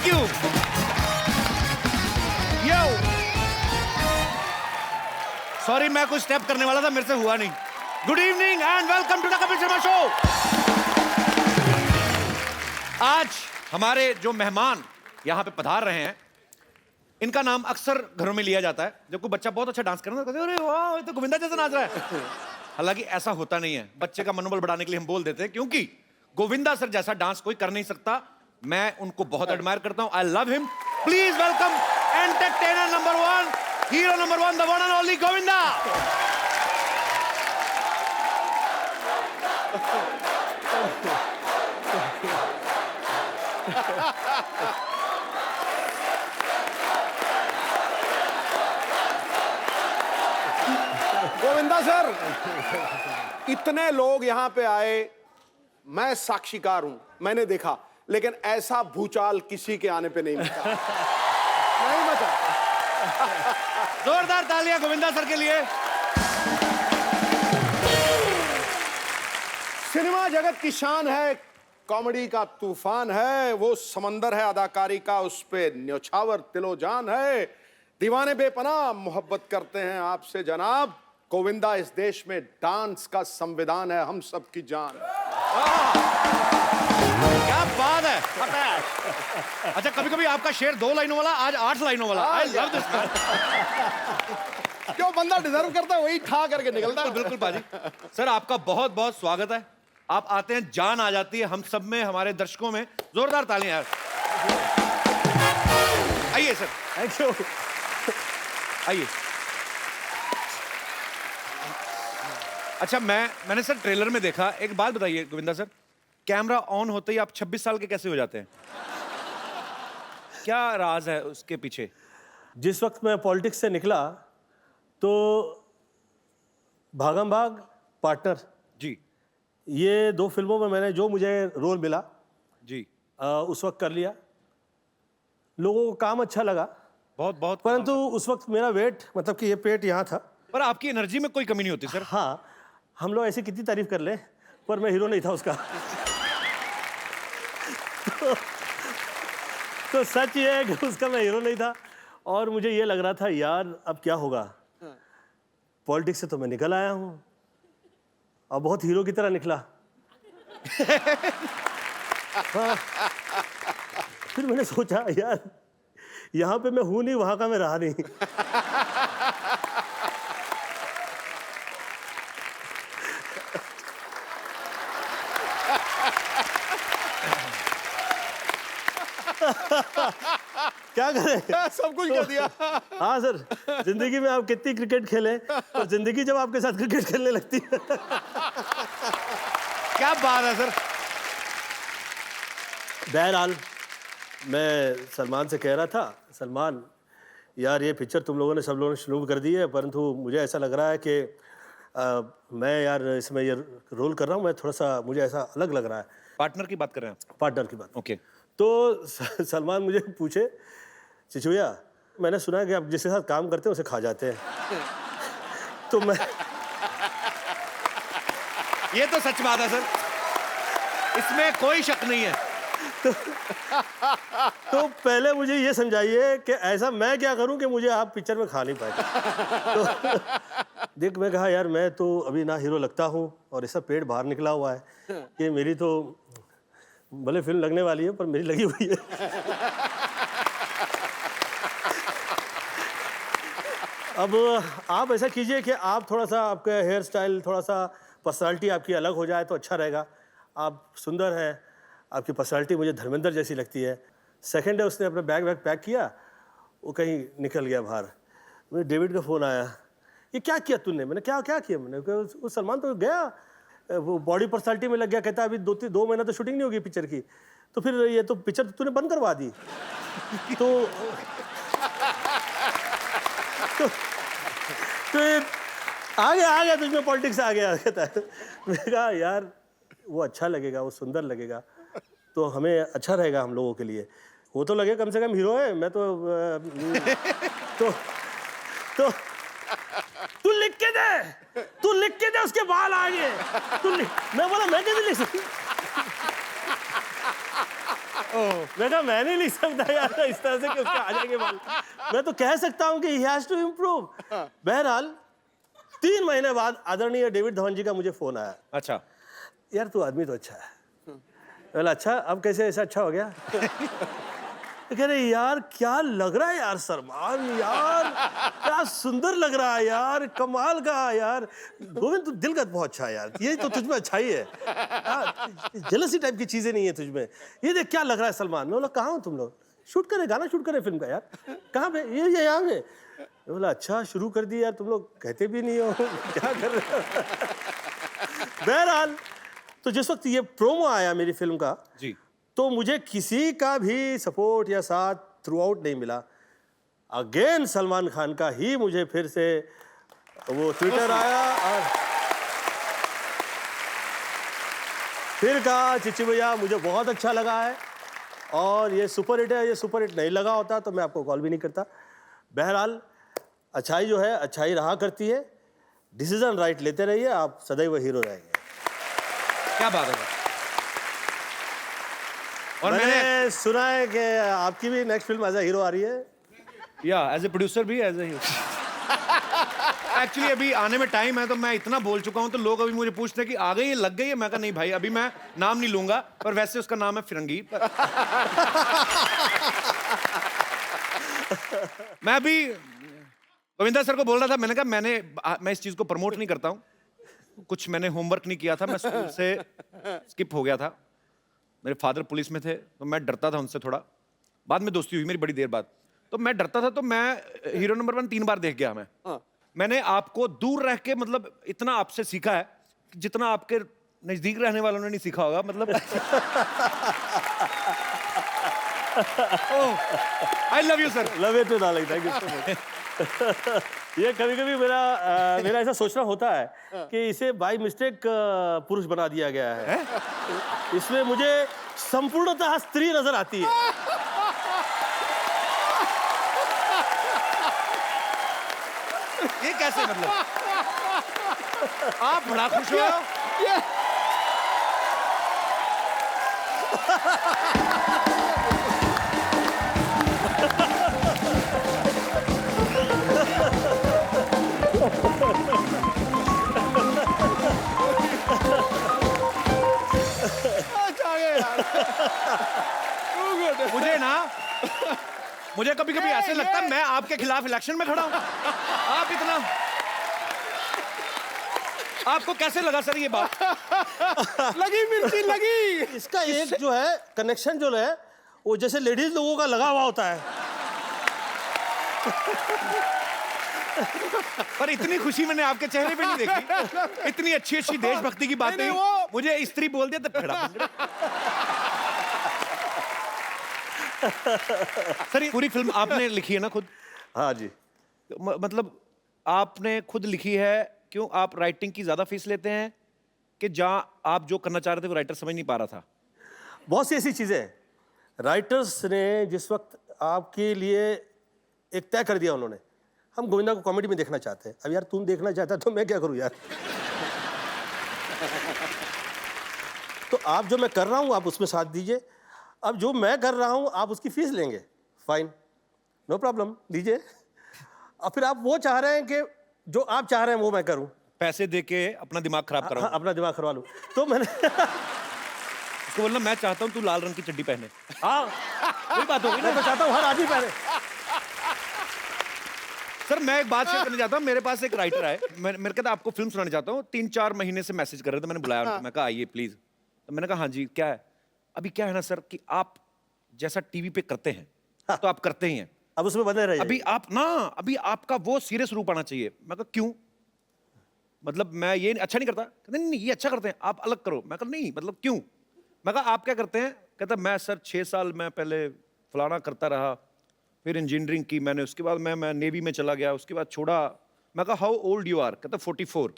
Thank you. Yo sorry, मैं कुछ step करने वाला था, मेरे से हुआ नहीं। Good evening and welcome to the Kapil Sharma show. आज हमारे जो मेहमान यहाँ पे पधार रहे हैं, इनका नाम अक्सर घरों में लिया जाता है। जब कोई बच्चा बहुत अच्छा डांस कर रहा है तो कहते हैं, अरे वाह, ये तो गोविंदा जैसा नाच रहा है। हालांकि ऐसा होता नहीं है। बच्चे का मनोबल बढ़ाने के लिए हम बोल देते हैं, क्योंकि गोविंदा सर जैसा डांस कोई कर नहीं सकता। मैं उनको बहुत एडमायर करता हूं। I love him. Please welcome entertainer number 1, hero number 1, the one and only Govinda. Govinda sir, इतने लोग यहाँ पे आए, मैं साक्षीकार हूं, मैंने देखा, लेकिन ऐसा भूचाल किसी के आने पे नहीं मचा। नहीं मचा। जोरदार तालियां गोविंदा सर के लिए। सिनेमा जगत की शान है, कॉमेडी का तूफान है, वो समंदर है अदाकारी का, उस पे न्योछावर तिलोजान है। दीवाने बेपनाह मोहब्बत करते हैं आपसे जनाब। गोविंदा इस देश में डांस का संविधान है, हम सबकी जान। क्या बात है। अच्छा, कभी कभी आपका शेर 2 लाइनों वाला, आज 8 लाइनों वाला। I love this. जो बंदा डिजर्व करता है वही ठा करके निकलता है। बिल्कुल पाजी। सर, आपका बहुत बहुत स्वागत है। आप आते हैं, जान आ जाती है हम सब में, हमारे दर्शकों में। जोरदार तालियां यार। आइए सर। Thank you. आइए। अच्छा, मैंने सर ट्रेलर में देखा, एक बात बताइए गोविंदा सर, कैमरा ऑन होते ही आप 26 साल के कैसे हो जाते हैं? क्या राज है उसके पीछे? जिस वक्त मैं पॉलिटिक्स से निकला तो भागम भाग, पार्टनर, जी ये 2 फिल्मों में मैंने जो मुझे रोल मिला जी, उस वक्त कर लिया। लोगों को काम अच्छा लगा, बहुत बहुत। परंतु उस वक्त मेरा वेट, मतलब कि ये पेट यहाँ था। पर आपकी एनर्जी में कोई कमी नहीं होती सर। हाँ, हम लोग ऐसी कितनी तारीफ कर ले, पर मैं हीरो नहीं था उसका। तो सच ये है कि उसका मैं हीरो नहीं था, और मुझे ये लग रहा था यार अब क्या होगा। पॉलिटिक्स से तो मैं निकल आया हूँ, और बहुत हीरो की तरह निकला। हाँ। फिर मैंने सोचा यार यहाँ पे मैं हूं नहीं, वहां का मैं रहा नहीं। क्या करें, सब कुछ कर दिया। हाँ सर, जिंदगी में आप कितनी क्रिकेट खेलें, और जिंदगी जब आपके साथ क्रिकेट खेलने लगती है। क्या बात है सर। बहरहाल मैं सलमान से कह रहा था, सलमान यार ये पिक्चर तुम लोगों ने, सब लोगों ने शुरू कर दी है, परंतु मुझे ऐसा लग रहा है कि मैं यार इसमें ये रोल कर रहा हूँ, मैं थोड़ा सा, मुझे ऐसा अलग लग रहा है। पार्टनर की बात कर रहे हैं आप? पार्टनर की बात। ओके। तो सलमान मुझे पूछे, चिचुया मैंने सुना है कि आप जिसके साथ काम करते हैं उसे खा जाते हैं। तो मैं, ये तो सच बात है सर, इसमें कोई शक नहीं है। तो पहले मुझे ये समझाइए कि ऐसा मैं क्या करूं कि मुझे आप पिक्चर में खा नहीं पाए। तो देख, मैं कहा यार मैं तो अभी ना हीरो लगता हूं, और ऐसा पेट बाहर निकला हुआ है कि मेरी तो भले फिल्म लगने वाली है पर मेरी लगी हुई है। अब आप ऐसा कीजिए कि आप थोड़ा सा, आपका हेयर स्टाइल, थोड़ा सा पर्सनालिटी आपकी अलग हो जाए तो अच्छा रहेगा। आप सुंदर हैं, आपकी पर्सनालिटी मुझे धर्मेंद्र जैसी लगती है। सेकंड है, उसने अपना बैग पैक किया, वो कहीं निकल गया बाहर। मुझे डेविड का फ़ोन आया, ये क्या किया तूने? मैंने क्या किया? मैंने कहा वो सलमान तो गया, वो बॉडी पर्सनालिटी में लग गया। कहता अभी 2 महीना तो शूटिंग नहीं होगी पिक्चर की, तो फिर ये तो पिक्चर तो तूने बंद करवा दी। तो आ गया तुझमें पॉलिटिक्स आ गया। कहता है, मैंने कहा यार वो अच्छा लगेगा, वो सुंदर लगेगा, तो हमें अच्छा रहेगा हम लोगों के लिए। वो तो लगे कम से कम हीरो है, मैं तो तू लिख के दे उसके बाल आगे। मैं बोला मैं कैसे लिख सकती। मैं कहा मैं नहीं लिख सकता यार इस तरह से कि उसके आ जाएंगे बाल। मैं तो कह सकता हूँ कि ही हैज टू इम्प्रूव। बहरहाल 3 महीने बाद आदरणीय डेविड धवन जी का मुझे फोन आया, अच्छा, यार तू आदमी तो अच्छा है। बोला अच्छा, अब कैसे ऐसा अच्छा हो गया? तो कह रहे यार क्या लग रहा है यार सलमान, यार क्या सुंदर लग रहा है यार, कमाल का यार गोविंद, तू दिल का बहुत अच्छा है यार, ये तो तुझमें अच्छाई है, जेलसी टाइप की चीजें नहीं है तुझमें, ये देख क्या लग रहा है सलमान। मैं बोला कहाँ हो तुम लोग? शूट करे, गाना शूट करे फिल्म का यार। कहाँ पे? ये यहाँ पे। बोला अच्छा शुरू कर दी यार, तुम लोग कहते भी नहीं हो क्या कर रहे हो। बहरहाल तो जिस वक्त ये प्रोमो आया मेरी फिल्म का जी, तो मुझे किसी का भी सपोर्ट या साथ थ्रू आउट नहीं मिला। अगेन सलमान खान का ही मुझे फिर से वो ट्विटर आया और फिर कहा चिच्ची भैया मुझे बहुत अच्छा लगा है और ये सुपर हिट है, ये सुपर हिट नहीं लगा होता तो मैं आपको कॉल भी नहीं करता। बहरहाल अच्छाई जो है अच्छाई रहा करती है, डिसीजन राइट लेते रहिए, आप सदैव हीरो रहेंगे। क्या बात है। और मैंने सुना है कि आपकी भी next film as a hero आ रही है। या एज ए प्रोड्यूसर भी, एज ए एक्चुअली अभी आने में टाइम है, तो मैं इतना बोल चुका हूं तो लोग अभी मुझे पूछते हैं कि आ गई है, लग गई है। मैं कहा नहीं भाई, अभी मैं नाम नहीं लूंगा, पर वैसे उसका नाम है फिरंगी। मैं अभी गोविंदा सर को बोल रहा था, मैंने कहा मैं इस चीज को प्रमोट नहीं करता हूं, कुछ मैंने होमवर्क नहीं किया था, मैं स्कूल से स्किप हो गया था। मेरे फादर पुलिस में थे तो मैं डरता था उनसे थोड़ा, बाद में दोस्ती हुई मेरी बड़ी देर बाद, तो मैं डरता था, तो मैं हीरो नंबर 1 3 बार देख गया। मैंने आपको दूर रह के मतलब इतना आपसे सीखा है जितना आपके नजदीक रहने वालों ने नहीं सीखा होगा, मतलब I love you sir. Love you too darling, thank you so much. ये कभी कभी मेरा ऐसा सोचना होता है कि इसे बाय मिस्टेक पुरुष बना दिया गया है। इसमें मुझे संपूर्णतः स्त्री नजर आती है। ये कैसे, मतलब आप बड़ा खुश हो? मुझे कभी कभी ऐसे लगता है मैं आपके खिलाफ इलेक्शन में खड़ा हूं। आप इतना, आपको कैसे लगा सर ये बात? लगी मिर्ची लगी। इसका एक जो है कनेक्शन जो है वो जैसे लेडीज लोगों का लगा हुआ होता है। पर इतनी खुशी मैंने आपके चेहरे पे नहीं देखी, इतनी अच्छी अच्छी देशभक्ति की बातें। मुझे स्त्री बोल दिया तो खड़ा। सर ये पूरी फिल्म आपने लिखी है ना खुद? हाँ जी। मतलब आपने खुद लिखी है, क्यों आप राइटिंग की ज्यादा फीस लेते हैं कि जहां आप जो करना चाह रहे थे वो राइटर समझ नहीं पा रहा था? बहुत सी ऐसी चीजें हैं, राइटर्स ने जिस वक्त आपके लिए एक तय कर दिया, उन्होंने हम गोविंदा को कॉमेडी में देखना चाहते हैं। अब यार तुम देखना चाहता है तो मैं क्या करूं यार। तो आप जो मैं कर रहा हूं आप उसमें साथ दीजिए, अब जो मैं कर रहा हूं आप उसकी फीस लेंगे, फाइन, नो प्रॉब्लम, लीजिए। और फिर आप वो चाह रहे हैं कि जो आप चाह रहे हैं वो मैं करूं, पैसे दे के अपना दिमाग खराब कराऊं। हाँ, अपना दिमाग करवा लूं। तो मैंने उसको बोलना मैं चाहता हूं तू लाल रंग की चड्डी पहने। हाँ वही बात होगी ना, मैं चाहता हूँ हर आदमी पहने। सर मैं एक बात शेयर करना चाहता हूँ, मेरे पास एक राइटर है, मेरे कहता आपको फिल्म सुनाना चाहता हूँ, 3-4 महीने से मैसेज कर रहे थे, मैंने बुलाया उनको, मैं कहा आइए प्लीज। तो मैंने कहा हाँ जी क्या है? अभी क्या है ना सर कि आप जैसा टीवी पे करते हैं तो आप करते ही हैं, अब उसमें बने रहिए। अभी आपका वो सीरियस रूप आना चाहिए। मैं कहा क्यों? मतलब मैं ये अच्छा नहीं करता। कहते नहीं ये अच्छा करते हैं, आप अलग करो। मैं कहा नहीं मतलब क्यों? मैं कहा आप क्या करते हैं? कहता मैं सर 6 साल मैं पहले फलाना करता रहा, फिर इंजीनियरिंग की मैंने, उसके बाद मैं नेवी में चला गया, उसके बाद छोड़ा। मैं कहा हाउ ओल्ड यू आर? कहता 44।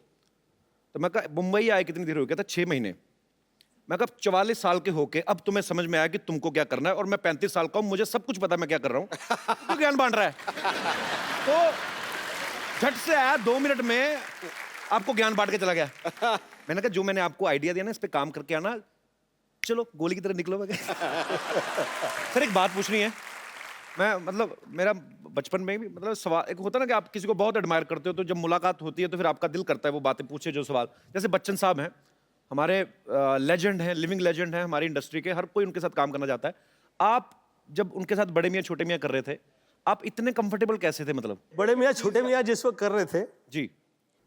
तो मैं कहा मुंबई आए कितनी देर हो गई? कहता 6 महीने। मैं कहा 44 साल के होके अब तुम्हें समझ में आया कि तुमको क्या करना है, और मैं 35 साल का हूं, मुझे सब कुछ पता है मैं क्या कर रहा हूं। तो ज्ञान बांट रहा है। तो झट से आया, 2 मिनट में आपको ज्ञान बांट के चला गया। मैंने कहा जो मैंने आपको आइडिया दिया ना, इस पे काम करके आना, चलो गोली की तरह निकलो मैं सर एक बात पूछनी है। मैं मतलब मेरा बचपन में भी मतलब सवाल एक होता है ना कि आप किसी को बहुत एडमायर करते हो, तो जब मुलाकात होती है तो फिर आपका दिल करता है वो बातें पूछे जो सवाल। जैसे बच्चन साहब हैं, हमारे लेजेंड हैं, लिविंग लेजेंड हैं हमारी इंडस्ट्री के, हर कोई उनके साथ काम करना चाहता है। आप जब उनके साथ बड़े मियाँ छोटे मियाँ कर रहे थे, आप इतने कंफर्टेबल कैसे थे? मतलब बड़े मियाँ छोटे मियाँ जिस वक्त कर रहे थे, जी,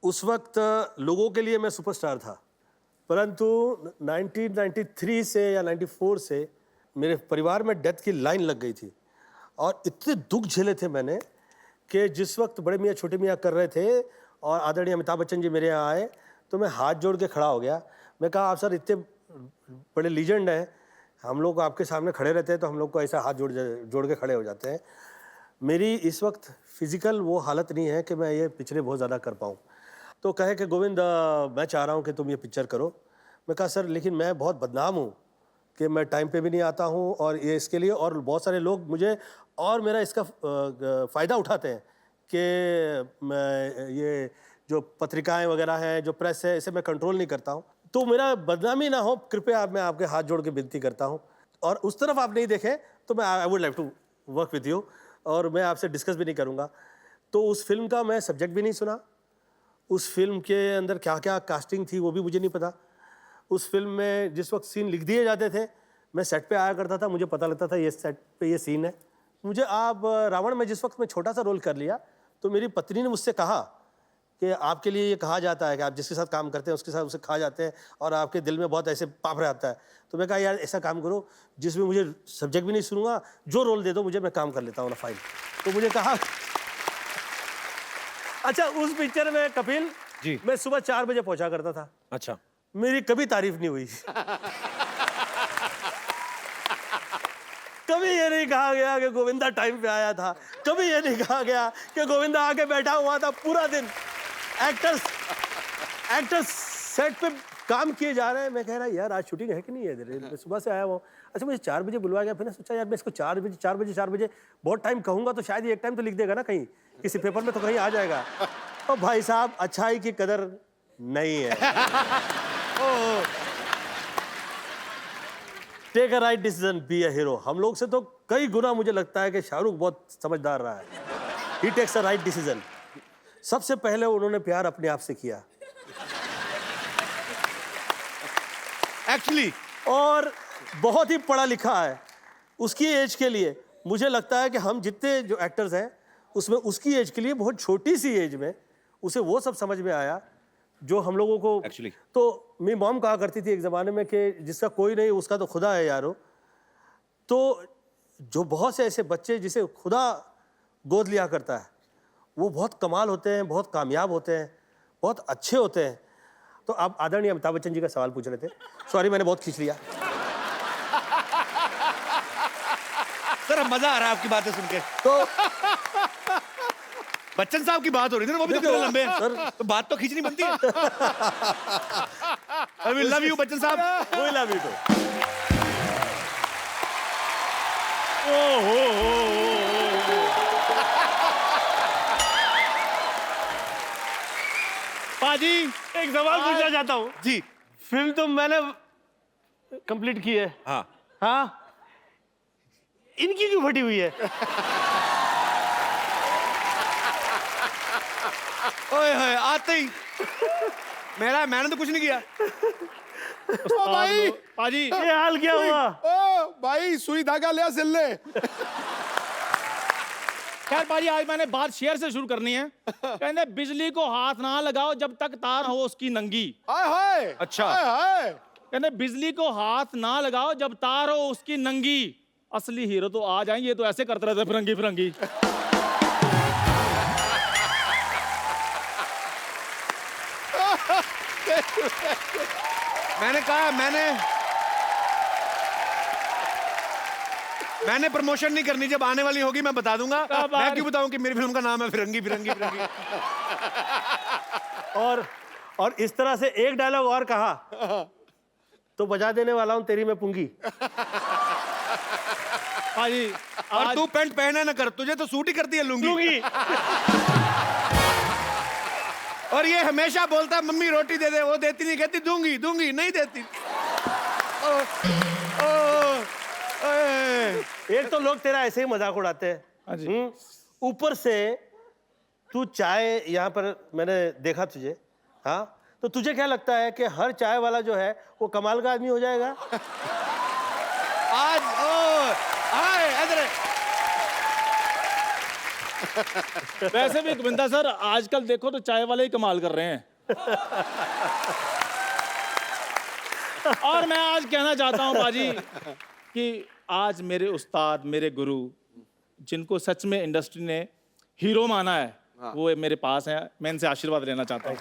उस वक्त लोगों के लिए मैं सुपरस्टार था। परंतु 1993 से या 94 से मेरे परिवार में डेथ की लाइन लग गई थी और इतने दुख झेले थे मैंने कि जिस वक्त बड़े मियाँ छोटे मियाँ कर रहे थे और आदरणीय अमिताभ बच्चन जी मेरे यहाँ आए तो मैं हाथ जोड़ के खड़ा हो गया। मैं कहा आप सर इतने बड़े लीजेंड हैं, हम लोग आपके सामने खड़े रहते हैं तो हम लोग को ऐसा हाथ जोड़ के खड़े हो जाते हैं। मेरी इस वक्त फिजिकल वो हालत नहीं है कि मैं ये पिक्चरें बहुत ज़्यादा कर पाऊँ। तो कहे कि गोविंद मैं चाह रहा हूँ कि तुम ये पिक्चर करो। मैं कहा सर लेकिन मैं बहुत बदनाम हूँ कि मैं टाइम पे भी नहीं आता हूँ और ये इसके लिए और बहुत सारे लोग मुझे और मेरा इसका फ़ायदा उठाते हैं कि मैं ये जो पत्रिकाएं वगैरह हैं, जो प्रेस है, इसे मैं कंट्रोल नहीं करता हूँ, तो मेरा बदनामी ना हो, कृपया मैं आपके हाथ जोड़ के विनती करता हूँ। और उस तरफ आप नहीं देखें तो मैं I would like to work with you और मैं आपसे डिस्कस भी नहीं करूँगा। तो उस फिल्म का मैं सब्जेक्ट भी नहीं सुना, उस फिल्म के अंदर क्या क्या कास्टिंग थी वो भी मुझे नहीं पता। उस फिल्म में जिस वक्त सीन लिख दिए जाते थे मैं सेट पे आया करता था, मुझे पता लगता था ये सेट पे ये सीन है। मुझे आप रावण में जिस वक्त मैं छोटा सा रोल कर लिया तो मेरी पत्नी ने मुझसे कहा कि आपके लिए ये कहा जाता है कि आप जिसके साथ काम करते हैं उसके साथ उसे खा जाते हैं और आपके दिल में बहुत ऐसे पाप रहता है। तो मैं कहा यार ऐसा काम करो जिसमें मुझे सब्जेक्ट भी नहीं सुनूंगा, जो रोल दे दो मुझे, मैं काम कर लेता हूँ ना फाइल। तो मुझे कहा अच्छा उस पिक्चर में कपिल जी, मैं सुबह 4 बजे पहुंचा करता था। अच्छा, मेरी कभी तारीफ नहीं हुई कभी ये नहीं कहा गया कि गोविंदा टाइम पे आया था, कभी ये नहीं कहा गया कि गोविंदा आके बैठा हुआ था पूरा दिन। एक्टर्स सेट पे काम किए जा रहे हैं, मैं कह रहा यार आज शूटिंग है कि नहीं है, मैं सुबह से आया हूँ। अच्छा मुझे 4 बजे बुलवाया गया, फिर मैं सोचा यार मैं इसको 4 बजे बहुत टाइम कहूँगा तो शायद ये एक टाइम तो लिख देगा ना कहीं, किसी पेपर में तो कहीं आ जाएगा। और भाई साहब अच्छाई की कदर नहीं है। Take a right decision, be a hero. हम लोग से तो कई गुना मुझे लगता है कि शाहरुख बहुत समझदार रहा है। ही टेक्स अ राइट डिसीजन। सबसे पहले उन्होंने प्यार अपने आप से किया एक्चुअली, और बहुत ही पढ़ा लिखा है उसकी एज के लिए। मुझे लगता है कि हम जितने जो एक्टर्स हैं उसमें उसकी एज के लिए बहुत छोटी सी एज में उसे वो सब समझ में आया जो हम लोगों को Actually. तो मेरी मॉम कहा करती थी एक ज़माने में कि जिसका कोई नहीं उसका तो खुदा है यारो। तो जो बहुत से ऐसे बच्चे जिसे खुदा गोद लिया करता है वो बहुत कमाल होते हैं, बहुत कामयाब होते हैं, बहुत अच्छे होते हैं। तो आप आदरणीय अमिताभ बच्चन जी का सवाल पूछ रहे थे, सॉरी मैंने बहुत खींच लिया। सर अब मजा आ रहा है आपकी बातें सुन के। तो बच्चन साहब की बात हो रही थी ना, वो भी तो थोड़े लंबे हैं सर। तो बात तो खींचनी बनती है। I will love you Bachchan साहब। कोई लव यू तो पाजी एक सवाल पूछना चाहता हूँ। जी, फिल्म तो मैंने कंप्लीट की है, हाँ, हाँ, इनकी क्यों फटी हुई है? ओए होए आते ही मैंने तो कुछ नहीं किया। ओ भाई, पाजी ये हाल क्या हुआ? ओ भाई सुई धागा ले सिल ले। खैर पाजी आज मैंने बात शेयर से शुरू करनी है। कहते बिजली को हाथ ना लगाओ जब तक तार हो उसकी नंगी। हाय हाय, अच्छा। हाय हाय। कहते बिजली को हाथ ना लगाओ जब तार हो उसकी नंगी। असली हीरो तो आ जाएंगे, ये तो ऐसे करते रहते फिरंगी फिरंगी। मैंने कहा मैंने प्रमोशन नहीं करनी, जब आने वाली होगी मैं बता दूंगा। मैं क्यों बताऊं कि मेरी फिल्म का नाम है फिरंगी फिरंगी फिरंगी। और इस तरह से एक डायलॉग और कहा तो बजा देने वाला हूं तेरी मैं पुंगी। पाजी और तू पैंट पहना ना कर, तुझे तो सूट ही करती है लुंगी। पुंगी। और ये हमेशा बोलता है मम्मी रोटी दे दे, वो देती नहीं, कहती दूंगी दूंगी, नहीं देती। एक तो लोग तेरा ऐसे ही मजाक उड़ाते हैं, हाँ जी। ऊपर से तू चाय यहाँ पर मैंने देखा तुझे, हाँ, तो तुझे क्या लगता है कि हर चाय वाला जो है वो कमाल का आदमी हो जाएगा? आज आए इधर। वैसे भी गोविंदा सर आजकल देखो तो चाय वाले ही कमाल कर रहे हैं। और मैं आज कहना चाहता हूं बाजी कि आज मेरे उस्ताद, मेरे गुरु, जिनको सच में इंडस्ट्री ने हीरो माना है, वो मेरे पास हैं। मैं इनसे आशीर्वाद लेना चाहता हूं।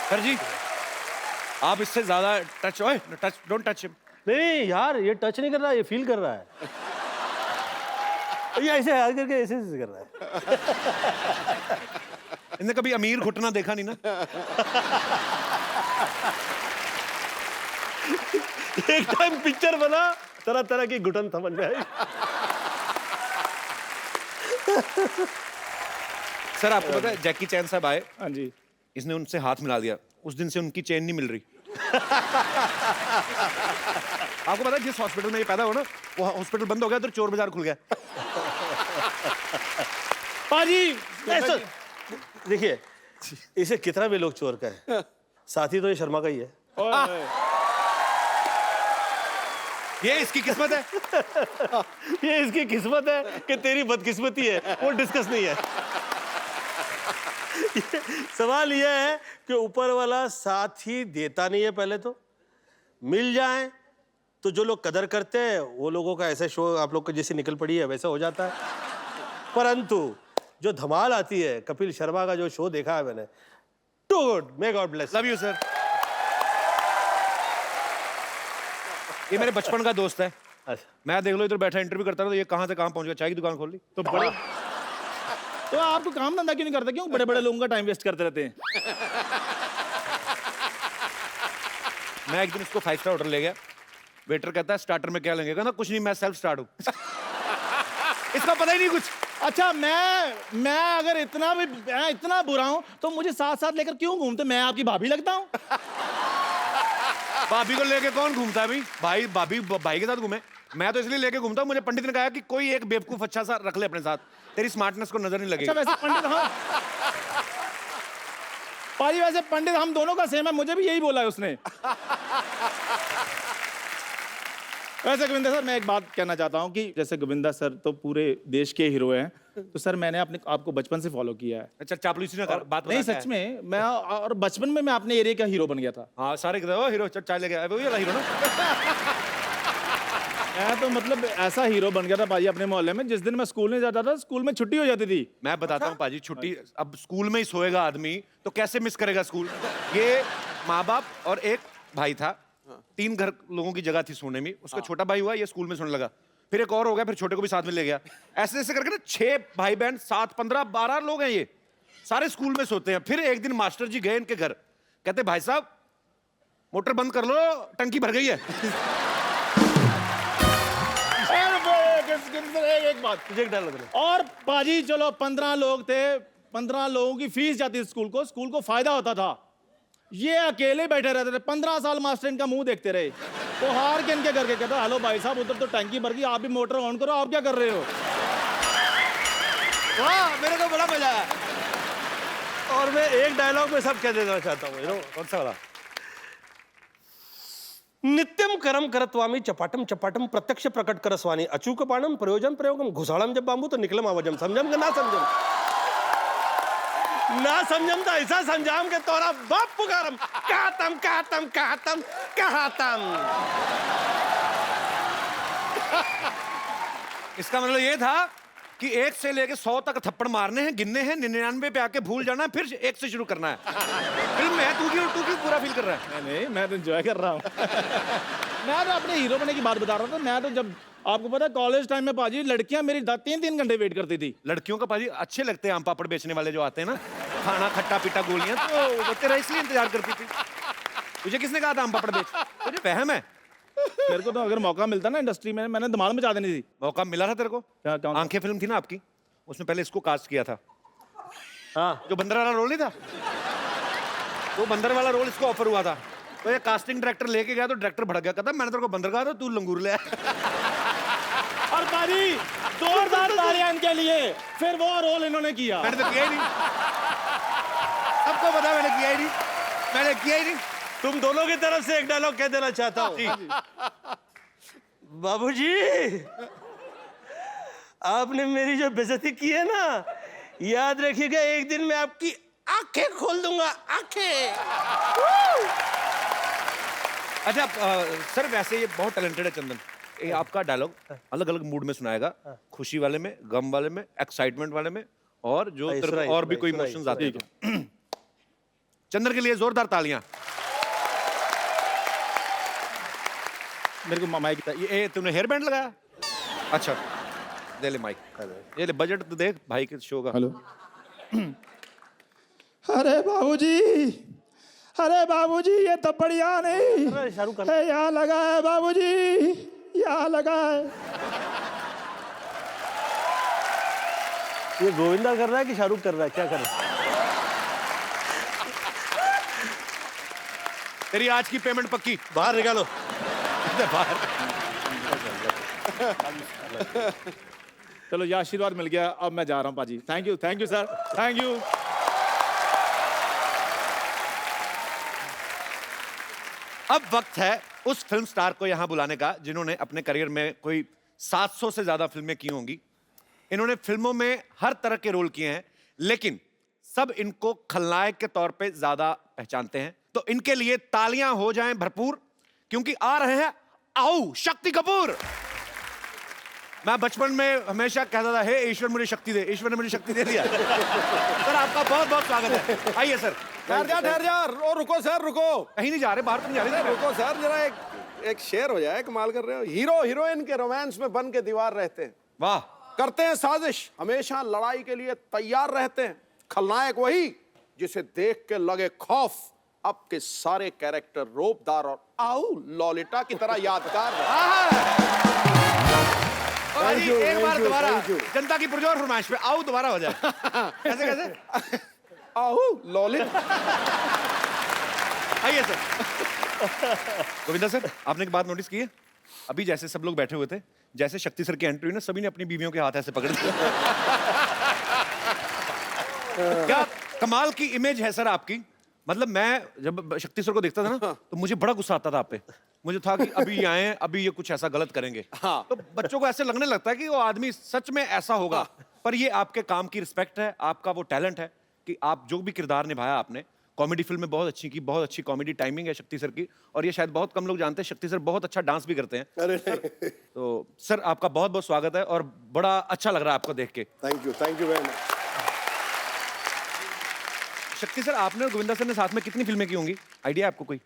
सर जी, आप इससे ज्यादा टच डोंट टच हिम। नहीं यार, ये टच नहीं कर रहा, ये फील कर रहा है। ये ऐसे हाथ करके ऐसे ऐसे कर रहा है। इनने कभी अमीर घुटना देखा नहीं ना। एक टाइम पिक्चर बना, तरह तरह की घुटन समझ में आई। सर आपको पता है जैकी चैन साहब आए, हाँ जी। इसने उनसे हाथ मिला दिया, उस दिन से उनकी चेन नहीं मिल रही। आपको पता है जिस हॉस्पिटल में ये पैदा हो ना, वो हॉस्पिटल बंद हो गया तो चोर बाजार खुल गया। बाजी ऐसा देखिए, इसे कितना भी लोग चोर कहे, साथी तो ये शर्मा का ही है। ये इसकी किस्मत है। ये इसकी किस्मत है कि तेरी बदकिस्मती है, वो डिस्कस नहीं है। सवाल यह है कि ऊपर वाला साथ ही देता नहीं है। पहले तो मिल जाए तो जो लोग कदर करते हैं वो लोगों का ऐसा शो आप लोग को जैसे निकल पड़ी है वैसा हो जाता है, परंतु जो धमाल आती है, कपिल शर्मा का जो शो देखा है मैंने, too good, may God bless. Love you sir. ये मेरे बचपन का दोस्त है। अच्छा, मैं देख लो इधर बैठा इंटरव्यू करता रहा तो ये कहां से कहां पहुंच गया, चाय की दुकान खोल ली। तो बड़े तो आपको काम धंधा क्यों नहीं करते? क्यों बड़े बड़े लोगों का टाइम वेस्ट करते रहते हैं? मैं एक दिन इसको 5 स्टार होटल ले गया, वेटर कहता है स्टार्टर में क्या लेंगे, कहना कुछ नहीं, मैं सेल्फ स्टार्ट हूं। इसका पता ही नहीं कुछ। अच्छा, मैं अगर इतना बुरा हूं तो मुझे साथ साथ लेकर क्यों घूमते? मैं आपकी भाभी लगता हूं? भाभी को लेके कौन घूमता है भाई? भाभी भाई के साथ घूमे। मैं तो इसलिए लेके घूमता हूँ, मुझे पंडित ने कहा कि कोई एक बेवकूफ अच्छा सा रख ले अपने साथ, तेरी स्मार्टनेस को नजर नहीं लगेगी। अच्छा वैसे पंडित, हाँ पाजी, वैसे पंडित हम दोनों का सेम है, मुझे भी यही बोला है उसने। वैसे गोविंदा सर, मैं एक बात कहना चाहता हूँ कि जैसे गोविंदा सर तो पूरे देश के हीरो हैं, तो सर मैंने आपको बचपन से फॉलो किया है। अच्छा, चापलूसी ना कर, बात नहीं बता क्या सच है? में, मैं और बचपन में मैं अपने एरिया का हीरो बन गया था। हाँ, सारे कहते हैं, ओ हीरो चाय ले गया, वही वाला हीरो ना। मैं तो मतलब ऐसा हीरो बन गया था भाई अपने मोहल्ले में, जिस दिन मैं स्कूल नहीं जाता था, स्कूल में छुट्टी हो जाती थी। मैं बताता हूँ पाजी, छुट्टी अब स्कूल में ही सोएगा आदमी तो कैसे मिस करेगा स्कूल। ये माँ बाप और एक भाई था, 3 घर लोगों की जगह थी सोने में। उसका छोटा भाई हुआ, ये स्कूल में सोने लगा, फिर एक और हो गया, फिर छोटे को भी साथ में ले गया। ऐसे ऐसे करके ना 6 भाई बहन, 7, 15, 12 लोग हैं, ये सारे स्कूल में सोते हैं। फिर एक दिन मास्टर जी गए इनके घर, कहते भाई साहब मोटर बंद कर लो, टंकी भर गई है। एक बात तुझे डाल दे। और पाजी, चलो 15 लोग थे, 15 लोगों की फीस जाती थी स्कूल को फायदा होता था। ये अकेले बैठे रहते थे, 15 साल मास्टर इनका मुंह देखते रहे। तो हार के इनके करके कहता, हेलो भाई साहब, उधर तो टंकी भर गई, आप भी मोटर ऑन करो, आप क्या कर रहे हो? वाह, मेरे को बड़ा मजा आया। और मैं एक डायलॉग में सब कह देना चाहता हूँ, कौन सा वाला? नित्यम करम करत्वामी चपाटम चपाटम प्रत्यक्ष प्रकट करस्वानी अचूक पाणम प्रयोजन प्रयोगम घुसाड़म जब बांबू तो निकलम आवाजम समझम के ना समझम तो ऐसा समझाम के तोरा बाप पुकारम कहतम कहतम कहतम कहतम। इसका मतलब ये था कि 1 से लेके 100 तक थप्पड़ मारने हैं, गिनने हैं, 99 पे आके भूल जाना है, फिर 1 से शुरू करना है। फिल्म में तू क्यों पूरा फील कर रहा है? नहीं, मैं तो एंजॉय कर रहा हूँ। मैं तो अपने हीरो बनने की बात बता रहा था। मैं तो जब आपको पता है कॉलेज टाइम में पाजी, लड़कियां मेरी 3-3 घंटे वेट करती थी। लड़कियों का पाजी अच्छे लगते हैं आम पापड़ बेचने वाले जो आते हैं ना, खाना खट्टा पीटा गोलियां, तो वो तेरा इसलिए इंतजार करती थी। तुझे किसने कहा था आम पापड़ बेच? तुझे वहम है। मेरे को तो अगर मौका मिलता ना इंडस्ट्री में, मैंने धमाल मचा देनी थी। मौका मिला था तेरे को? क्या आंखें फिल्म थी ना आपकी, उसमें पहले इसको कास्ट किया था। हाँ, जो बंदर वाला रोल नहीं था, वो बंदर वाला रोल इसको ऑफर हुआ था। तो ये कास्टिंग डायरेक्टर लेके गया तो डायरेक्टर भड़क गया, कहता मैंने तेरे को बंदर कहा था, तू लंगूर ले आया। और पाजी जोरदार तालियां इनके लिए, फिर वो रोल इन्होंने किया। मैंने तो किया ही नहीं, सबको पता मैंने किया ही नहीं, मैंने किया ही नहीं। तुम दोनों की तरफ से एक डायलॉग कह देना चाहता हूँ। बाबूजी, आपने मेरी जो बेइज्जती की है ना, याद रखिएगा एक दिन मैं आपकी आंखें खोल दूंगा, आंखें। अच्छा सर, वैसे ये बहुत टैलेंटेड है चंदन। ये आपका डायलॉग अलग अलग मूड में सुनाएगा, खुशी वाले में, गम वाले में, एक्साइटमेंट वाले में, और जो तेरे को और भी कोई इमोशंस आते हैं। चंदन के लिए जोरदार तालियां। मेरे को माइक ये तूने हेयर बैंड लगाया? अच्छा दे ले माइक, ये ले बजट तो देख भाई के शो का। हेलो। अरे बाबूजी ये तो बढ़िया नहीं शाहरुख खान। है, यहाँ लगा है बाबूजी, यहाँ लगा है। ये गोविंदा कर रहा है कि शाहरुख कर रहा है, क्या कर रहा है? तेरी आज की पेमेंट पक्की। बाहर निकालो। बाहर। चलो ये आशीर्वाद मिल गया, अब मैं जा रहा हूँ पाजी। Thank you sir, thank you. अब वक्त है उस फिल्म स्टार को यहां बुलाने का जिन्होंने अपने करियर में कोई 700 से ज्यादा फिल्में की होंगी। इन्होंने फिल्मों में हर तरह के रोल किए हैं, लेकिन सब इनको खलनायक के तौर पे ज्यादा पहचानते हैं। तो इनके लिए तालियां हो जाएं भरपूर, क्योंकि आ रहे हैं आओ शक्ति कपूर। मैं बचपन में हमेशा कहता था, हे ईश्वर मुझे शक्ति दे, ईश्वर ने मुझे शक्ति दे दिया। सर आपका बहुत बहुत स्वागत है, आइए सर। ठहर जा, ओ रुको सर, रुको। कहीं नहीं जा रहे, बाहर तो नहीं जा रहे। रुको सर, जरा एक शेर हो जाए, कमाल कर रहे हो। हीरो हीरोइन के रोमांस में बन के दीवार रहते हैं, वाह। करते हैं साजिश, हमेशा लड़ाई के लिए तैयार रहते हैं। खलनायक वही जिसे देख के लगे खौफ। अब के सारे कैरेक्टर रोबदार और आओ लॉलिटा की तरह यादगार रहे। एक बार दोबारा जनता की पुरजोर फरमाइश पे आओ दोबारा हो जाए। कैसे कैसे? आओ लॉलिटा। आइए सर। गोविंदा सर, आपने एक बात नोटिस की है? अभी जैसे सब लोग बैठे हुए थे, जैसे शक्ति सर की एंट्री हुई ना, सभी ने अपनी बीवियों के हाथ ऐसे पकड़ लिए। क्या कमाल की इमेज है सर आपकी। मतलब मैं जब शक्ति सर को देखता था ना, तो मुझे बड़ा गुस्सा आता था आप पे। मुझे था कि अभी ये आए, अभी ये कुछ ऐसा गलत करेंगे। हाँ। तो बच्चों को ऐसे लगने लगता है कि वो आदमी सच में ऐसा होगा। पर ये आपके काम की रिस्पेक्ट है, आपका वो टैलेंट है कि आप जो भी किरदार निभाया आपने, कॉमेडी फिल्म में बहुत अच्छी की, बहुत अच्छी कॉमेडी टाइमिंग है शक्ति सर की। और ये शायद बहुत कम लोग जानते हैं, शक्ति सर बहुत अच्छा डांस भी करते हैं। अरे तो सर आपका बहुत बहुत स्वागत है, और बड़ा अच्छा लग रहा है आपको देख के। Thank you very much. शक्ति सर, आपने और गोविंदा सर ने साथ में कितनी फिल्में की होंगी, आइडिया आपको कोई?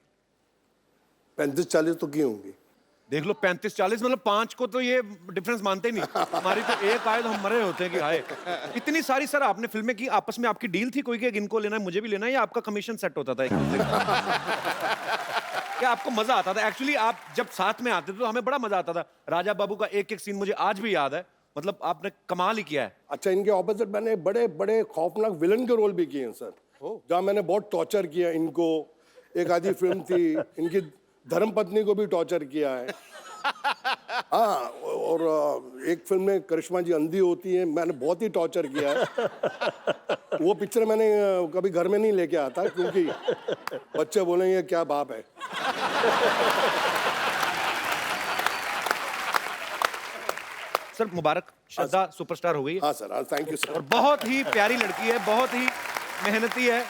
35-40 तो की होंगी। देख लो, 35-40 मतलब 5 को तो ये डिफरेंस मानते ही नहीं। हमारी तो एक आए तो हम मरे होते हैं कि हाय। इतनी सारी सर आपने फिल्में की, आपस में आपकी डील थी कोई कि इनको लेना है मुझे भी लेना है, या आपका कमीशन सेट होता था एक दूसरे का? क्या आपको मजा आता था? एक्चुअली आप जब साथ में आते थे तो हमें बड़ा मजा आता था। राजा बाबू का एक एक सीन मुझे आज भी याद है, मतलब आपने कमाल ही किया है। अच्छा, इनके ऑपोजिट मैंने बड़े बड़े खौफनाक विलन के रोल भी किए हैं सर, जहाँ मैंने बहुत टॉर्चर किया इनको। एक आधी फिल्म थी, इनकी धर्मपत्नी को भी टॉर्चर किया है। हाँ, और एक फिल्म में करिश्मा जी अंधी होती है, मैंने बहुत ही टॉर्चर किया है। वो पिक्चर मैंने कभी घर में नहीं लेके आता, क्योंकि बच्चे बोलेंगे क्या बाप है। सर मुबारक, श्रद्धा सुपरस्टार हो गई है। हाँ सर, हाँ, थैंक यू और सर। बहुत ही प्यारी लड़की है, बहुत ही मेहनती है,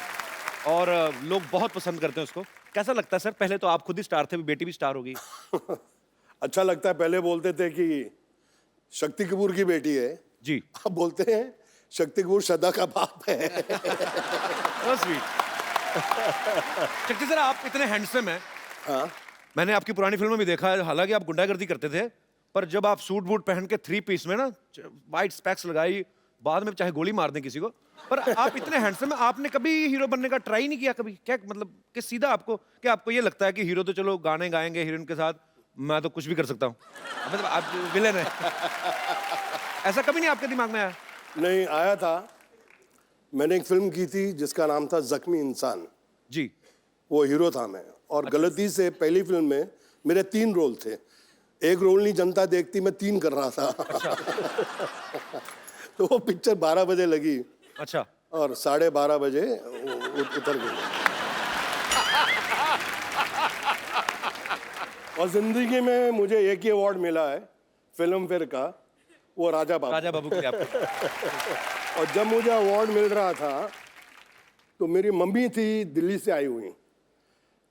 और लोग बहुत पसंद करते हैं उसको। कैसा लगता है सर? पहले तो आप खुद ही स्टार थे, बेटी भी स्टार हो गई। अच्छा लगता है। पहले बोलते थे कि शक्ति कपूर की बेटी है जी। अब बोलते हैं शक्ति कपूर श्रद्धा का बाप है। So sweet। शक्ति सर, आप इतने हैंडसम हैं। हाँ, मैंने आपकी पुरानी फिल्मों में देखा है, हालांकि आप गुंडागर्दी करते थे, पर जब आप सूट बूट पहन के 3 पीस में ना, वाइट स्पेक्स लगाई, बाद में चाहे गोली मार दें किसी को, पर आप इतने हैंडसम हैं, आपने कभी हीरो बनने का ट्राई नहीं किया कभी? क्या मतलब कि सीधा आपको, क्या आपको ये लगता है कि हीरो तो चलो गाने गाएंगे हीरोइन के साथ, मैं तो कुछ भी कर सकता हूँ, मतलब आप विलेन है, ऐसा कभी नहीं आपके दिमाग में आया? नहीं आया था। मैंने एक फिल्म की थी जिसका नाम था जख्मी इंसान। जी। वो हीरो था मैं, और गलती से पहली फिल्म में मेरे 3 रोल थे। एक रोल नहीं जनता देखती, मैं 3 कर रहा था। तो वो पिक्चर 12 बजे लगी अच्छा। और 12:30 बजे उतर गई। और जिंदगी में मुझे एक ही अवार्ड मिला है फिल्म फेयर का, वो राजा बाबू। राजा बाबू के लिए आपको। और जब मुझे अवार्ड मिल रहा था तो मेरी मम्मी थी दिल्ली से आई हुई,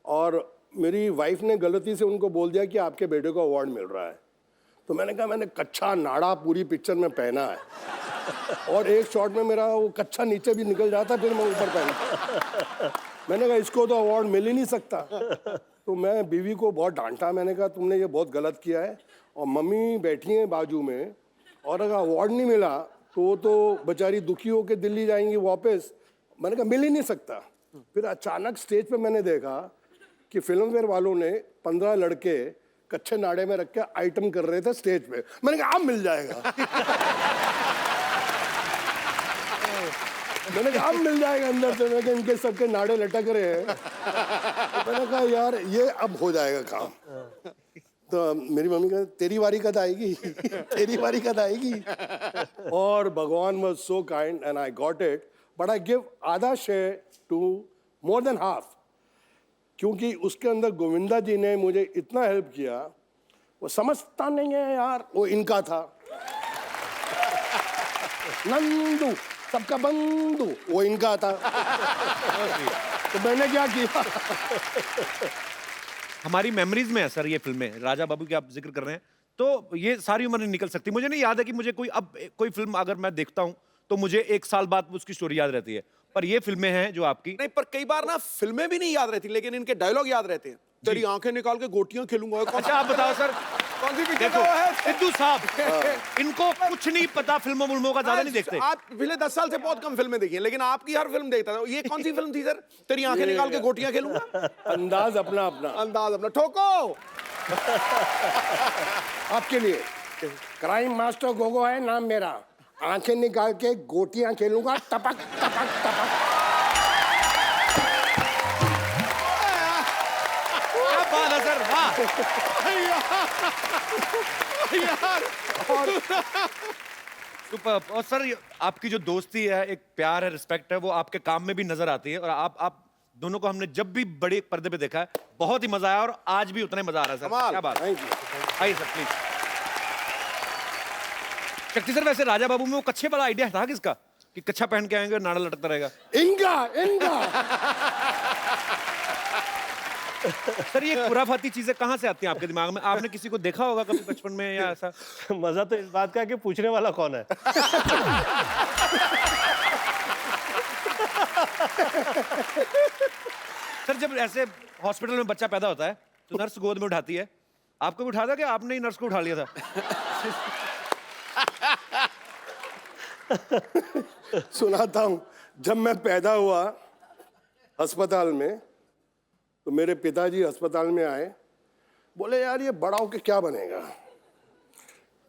और मेरी वाइफ ने गलती से उनको बोल दिया कि आपके बेटे को अवार्ड मिल रहा है। तो मैंने कहा मैंने कच्चा नाड़ा पूरी पिक्चर में पहना है, और एक शॉट में मेरा वो कच्चा नीचे भी निकल जाता, फिर मैं ऊपर पहना। मैंने कहा इसको तो अवार्ड मिल ही नहीं सकता। तो मैं बीवी को बहुत डांटा, मैंने कहा तुमने ये बहुत गलत किया है, और मम्मी बैठी हैं बाजू में, और अगर अवार्ड नहीं मिला तो वो तो बेचारी दुखी होकर दिल्ली जाएंगी वापस। मैंने कहा मिल ही नहीं सकता। फिर अचानक स्टेज पे मैंने देखा कि फिल्म फेयर वालों ने 15 लड़के कच्चे नाड़े में रख के आइटम कर रहे थे स्टेज पे। मैंने कहा अब मिल जाएगा। मैंने कहा अब मिल जाएगा अंदर से। मैंने कहा इनके सबके नाड़े लटक रहे हैं। तो मैंने कहा यार ये अब हो जाएगा काम। तो मेरी मम्मी कहा तेरी बारी कद आएगी, तेरी बारी कद आएगी। और भगवान was so kind and I got it, but I give आधा share to more than half, क्योंकि उसके अंदर गोविंदा जी ने मुझे इतना हेल्प किया। वो समझता नहीं है यार, वो इनका था। नंदू सबका बंधु, वो इनका था। तो मैंने क्या किया, हमारी मेमोरीज में है सर ये फिल्में, राजा बाबू की आप जिक्र कर रहे हैं, तो ये सारी उम्र नहीं निकल सकती। मुझे नहीं याद है कि मुझे कोई फिल्म अगर मैं देखता हूं तो मुझे 1 साल बाद उसकी स्टोरी याद रहती है, पर ये फिल्में हैं जो आपकी। नहीं, पर कई बार ना फिल्में भी नहीं याद रहती, लेकिन इनके डायलॉग याद रहते हैं। तेरी आंखें निकाल के गोटियां खेलूंगा। अच्छा आप बताओ सर, कौन सी पिक्चर देखो का वो है? सिद्धू साहब, इनको कुछ नहीं पता, फिल्मों का ज्यादा नहीं देखते। आप पिछले 10 साल से बहुत कम फिल्में देखी हैं, लेकिन आपकी हर फिल्म देखता था। ये कौन सी फिल्म थी सर? तेरी आंखें निकाल के गोटियां खेलूंगा। अंदाज अपना अपना, अंदाज अपना। ठोको। आपके लिए क्राइम मास्टर गोगो है नाम मेरा। आंखें निकाल के गोटियां खेलूंगा, टपक टपक टपक। क्या बात है सर, वाह। सुपर्ब। और सर आपकी जो दोस्ती है, एक प्यार है, रिस्पेक्ट है, वो आपके काम में भी नजर आती है। और आप दोनों को हमने जब भी बड़े पर्दे पे देखा है बहुत ही मजा आया, और आज भी उतना ही मजा आ रहा है सर। कमाल। क्या बात। Thank you. आइए सर प्लीज। शक्ति सर, वैसे राजा बाबू में वो कच्छे वाला आइडिया था किसका, कि कच्छा पहन के आएंगे और नाड़ा लटकता रहेगा? इनका सर ये खुराफाती चीजें कहाँ से आती हैं आपके दिमाग में? आपने किसी को देखा होगा कभी बचपन में या ऐसा? मजा तो इस बात का है कि पूछने वाला कौन है। सर जब ऐसे हॉस्पिटल में बच्चा पैदा होता है तो नर्स गोद में उठाती है, आपको भी उठा था कि आपने ही नर्स को उठा लिया था? सुनाता हूं। जब मैं पैदा हुआ अस्पताल में, तो मेरे पिताजी अस्पताल में आए, बोले यार ये बड़ा होके क्या बनेगा?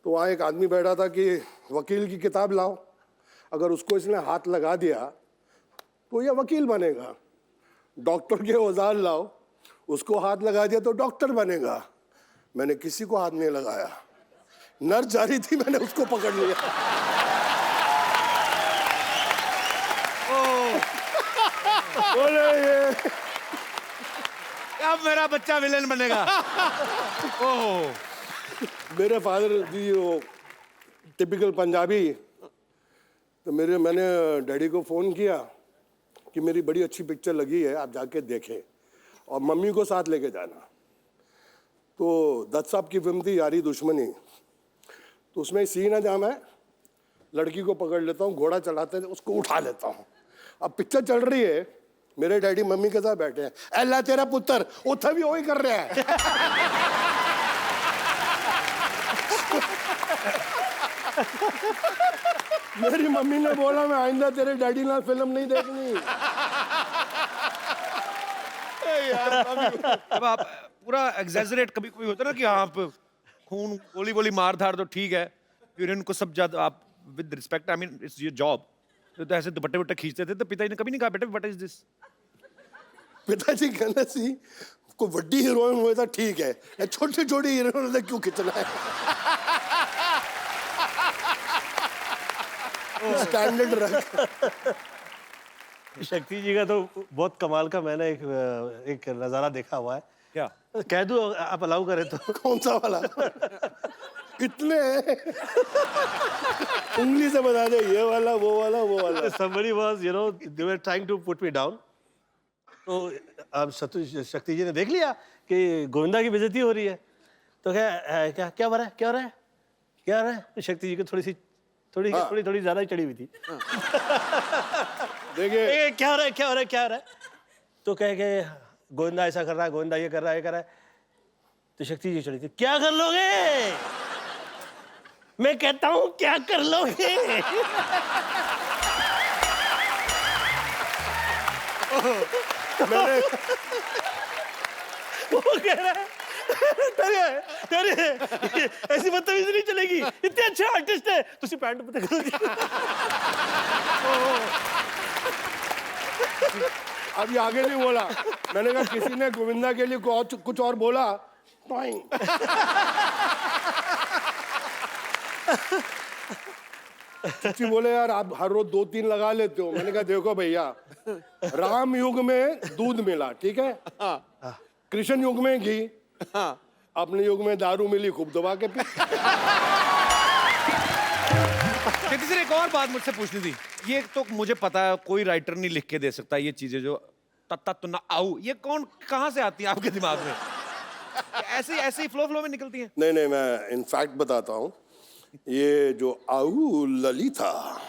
तो वहाँ एक आदमी बैठा था कि वकील की किताब लाओ, अगर उसको इसने हाथ लगा दिया तो ये वकील बनेगा। डॉक्टर के औजार लाओ, उसको हाथ लगा दिया तो डॉक्टर बनेगा। मैंने किसी को हाथ नहीं लगाया, नर्स जा रही थी, मैंने उसको पकड़ लिया। बोले ये अब मेरा बच्चा विलेन बनेगा। ओह, मेरे फादर जी वो टिपिकल पंजाबी। तो मैंने डैडी को फ़ोन किया कि मेरी बड़ी अच्छी पिक्चर लगी है, आप जाके देखें, और मम्मी को साथ लेके जाना। तो दत्त साहब की फिल्म थी यारी दुश्मनी। तो उसमें सीन है जहाँ मैं लड़की को पकड़ लेता हूँ, घोड़ा चलाते थे उसको उठा लेता हूँ। अब पिक्चर चल रही है, मेरे डैडी मम्मी के साथ बैठे हैं। अल्लाह तेरा पुत्र, उठा भी वही कर रहा है। मेरी मम्मी ने बोला मैं आइंदा तेरे डैडी ना फिल्म नहीं देखनी। जब आप पूरा एग्जैजरेट, कभी कभी होता है ना कि आप खून गोली गोली मार धाड़ तो ठीक है, फिर इनको सब ज्यादा आप with respect, I mean it's your job, तो ऐसे दुपट्टे वट्टे खींचते थे, तो पिताजी ने कभी नहीं कहा बेटा व्हाट इज दिस? पिताजी कहना सी कोई वड्डी हीरोइन हुए तो ठीक है, छोटी छोटी हीरोइन ने क्यों खींचना है? स्टैंडर्ड रख। शक्ति जी का तो बहुत कमाल का मैंने एक नज़ारा देखा हुआ है। क्या? कह दूं आप अलाउ करें तो? कौन सा वाला? कितने हैं? उंगली से बता दे, ये वाला, वो वाला, वो वाला। Somebody was, you know, they were trying to put me down. तो अब शक्ति जी ने देख लिया कि गोविंदा की बेइज्जती हो रही है, तो क्या हो रहा है, क्या हो रहा है, क्या हो रहा है? तो शक्ति जी को थोड़ी ज्यादा ही चढ़ी हुई थी। देखिए क्या हो रहा है, क्या हो रहा है, क्या हो रहा है? तो कह के गोविंदा ऐसा कर रहा है, गोविंदा ये कर रहा है, ये कर रहा है। तो शक्ति जी चढ़ी थी, क्या कर लोगे? मैं कहता हूं क्या कर लोगे? मैंने वो कह रहा है अरे ऐसी बदतमीजी नहीं चलेगी, इतने अच्छे आर्टिस्ट है, तुसी पैंट पता करोगे। अभी आगे नहीं बोला, मैंने कहा किसी ने गोविंदा के लिए कुछ और बोला, टॉइंग। चिट्ठी बोले यार आप हर रोज 2-3 लगा लेते हो। मैंने कहा देखो भैया, राम युग में दूध मिला, ठीक है, कृष्ण युग में घी, अपने युग में दारू मिली, खूब दबा के पी। शक्ति सर, एक और बात मुझसे पूछनी थी। ये तो मुझे पता है कोई राइटर नहीं लिख के दे सकता ये चीजें जो तत्ता तुन्ना आऊ, ये कहाँ से आती है आपके दिमाग में? ऐसे ही फ्लो में निकलती हैं? नहीं, मैं इनफैक्ट बताता हूँ, ये जो आऊ ललिता,